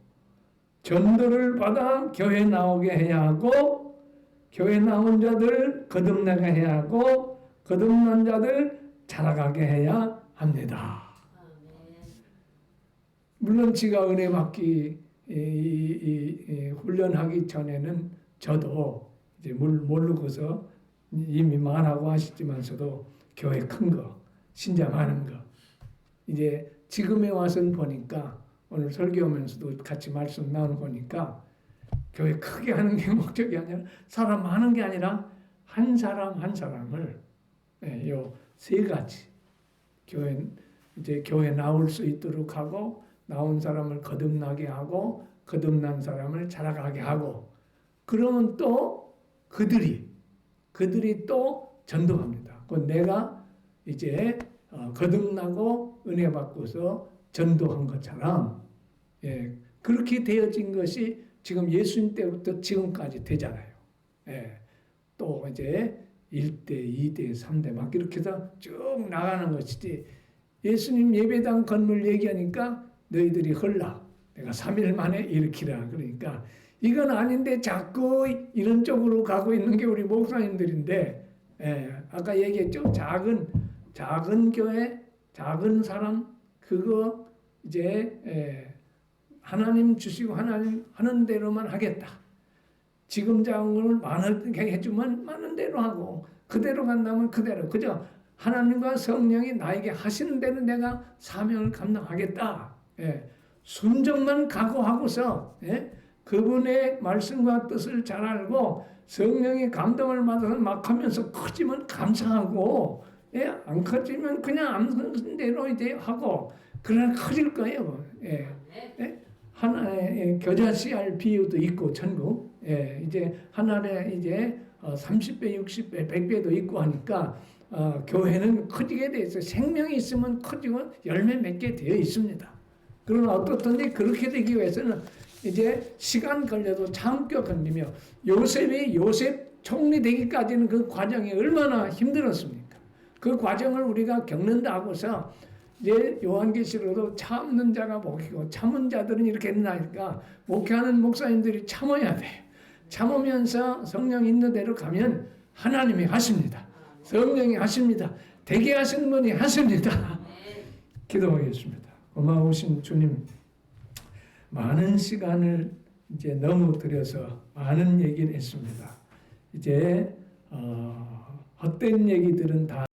전도를 받아 교회 나오게 해야 하고 교회 나온 자들 거듭나게 해야 하고 거듭난 자들 자라가게 해야 합니다. 물론 제가 은혜 받기 훈련하기 전에는 저도 이제 모르고서 이미 말하고 하시지만서도 교회 큰 거, 신자 많은 거 이제 지금에 와서는 보니까 오늘 설교하면서도 같이 말씀 나누고 보니까 교회 크게 하는 게 목적이 아니라 사람 많은 게 아니라 한 사람 한 사람을 요 세 가지 교회 나올 수 있도록 하고 나온 사람을 거듭나게 하고 거듭난 사람을 자라가게 하고 그러면 또 그들이 또 전도합니다. 그 내가 이제 거듭나고 은혜 받고서 전도한 것처럼 그렇게 되어진 것이 지금 예수님 때부터 지금까지 되잖아요. 또 이제 1대, 2대, 3대 막 이렇게 해서 쭉 나가는 것이지 예수님 예배당 건물 얘기하니까 너희들이 헐라 내가 3일 만에 일으키라 그러니까 이건 아닌데 자꾸 이런 쪽으로 가고 있는 게 우리 목사님들인데 아까 얘기했죠. 작은 교회, 작은 사람 그거 이제 하나님 주시고 하나님 하는 대로만 하겠다. 지금 자원을 많게 해주면 많은 대로 하고 그대로 간다면 그대로 그죠? 하나님과 성령이 나에게 하시는 대로 내가 사명을 감당하겠다. 순종만 각오하고서 그분의 말씀과 뜻을 잘 알고 성령의 감동을 받아서 막 하면서 커지면 감사하고 안 커지면 그냥 아무 대로 이제 하고 그러나 커질 거예요. 하나의 겨자 씨알 비유도 있고 천국 이제 하나에 이제 30배, 60배, 100배도 있고 하니까 교회는 커지게 돼 있어요. 생명이 있으면 커지고 열매 맺게 되어 있습니다. 그러나 어떻든지 그렇게 되기 위해서는 이제 시간 걸려도 참겨 건리며 요셉 총리 되기까지는 그 과정이 얼마나 힘들었습니까? 그 과정을 우리가 겪는다 하고서 이제 요한계시록도 참는 자가 복이고 참은 자들은 이렇게 된다니까 목회하는 목사님들이 참아야 돼요. 참으면서 성령 있는 대로 가면 하나님이 하십니다. 성령이 하십니다. 되게 하신 분이 하십니다. 기도하겠습니다. 고마우신 주님, 많은 시간을 이제 넘어들여서 많은 얘기를 했습니다. 이제 헛된 얘기들은 다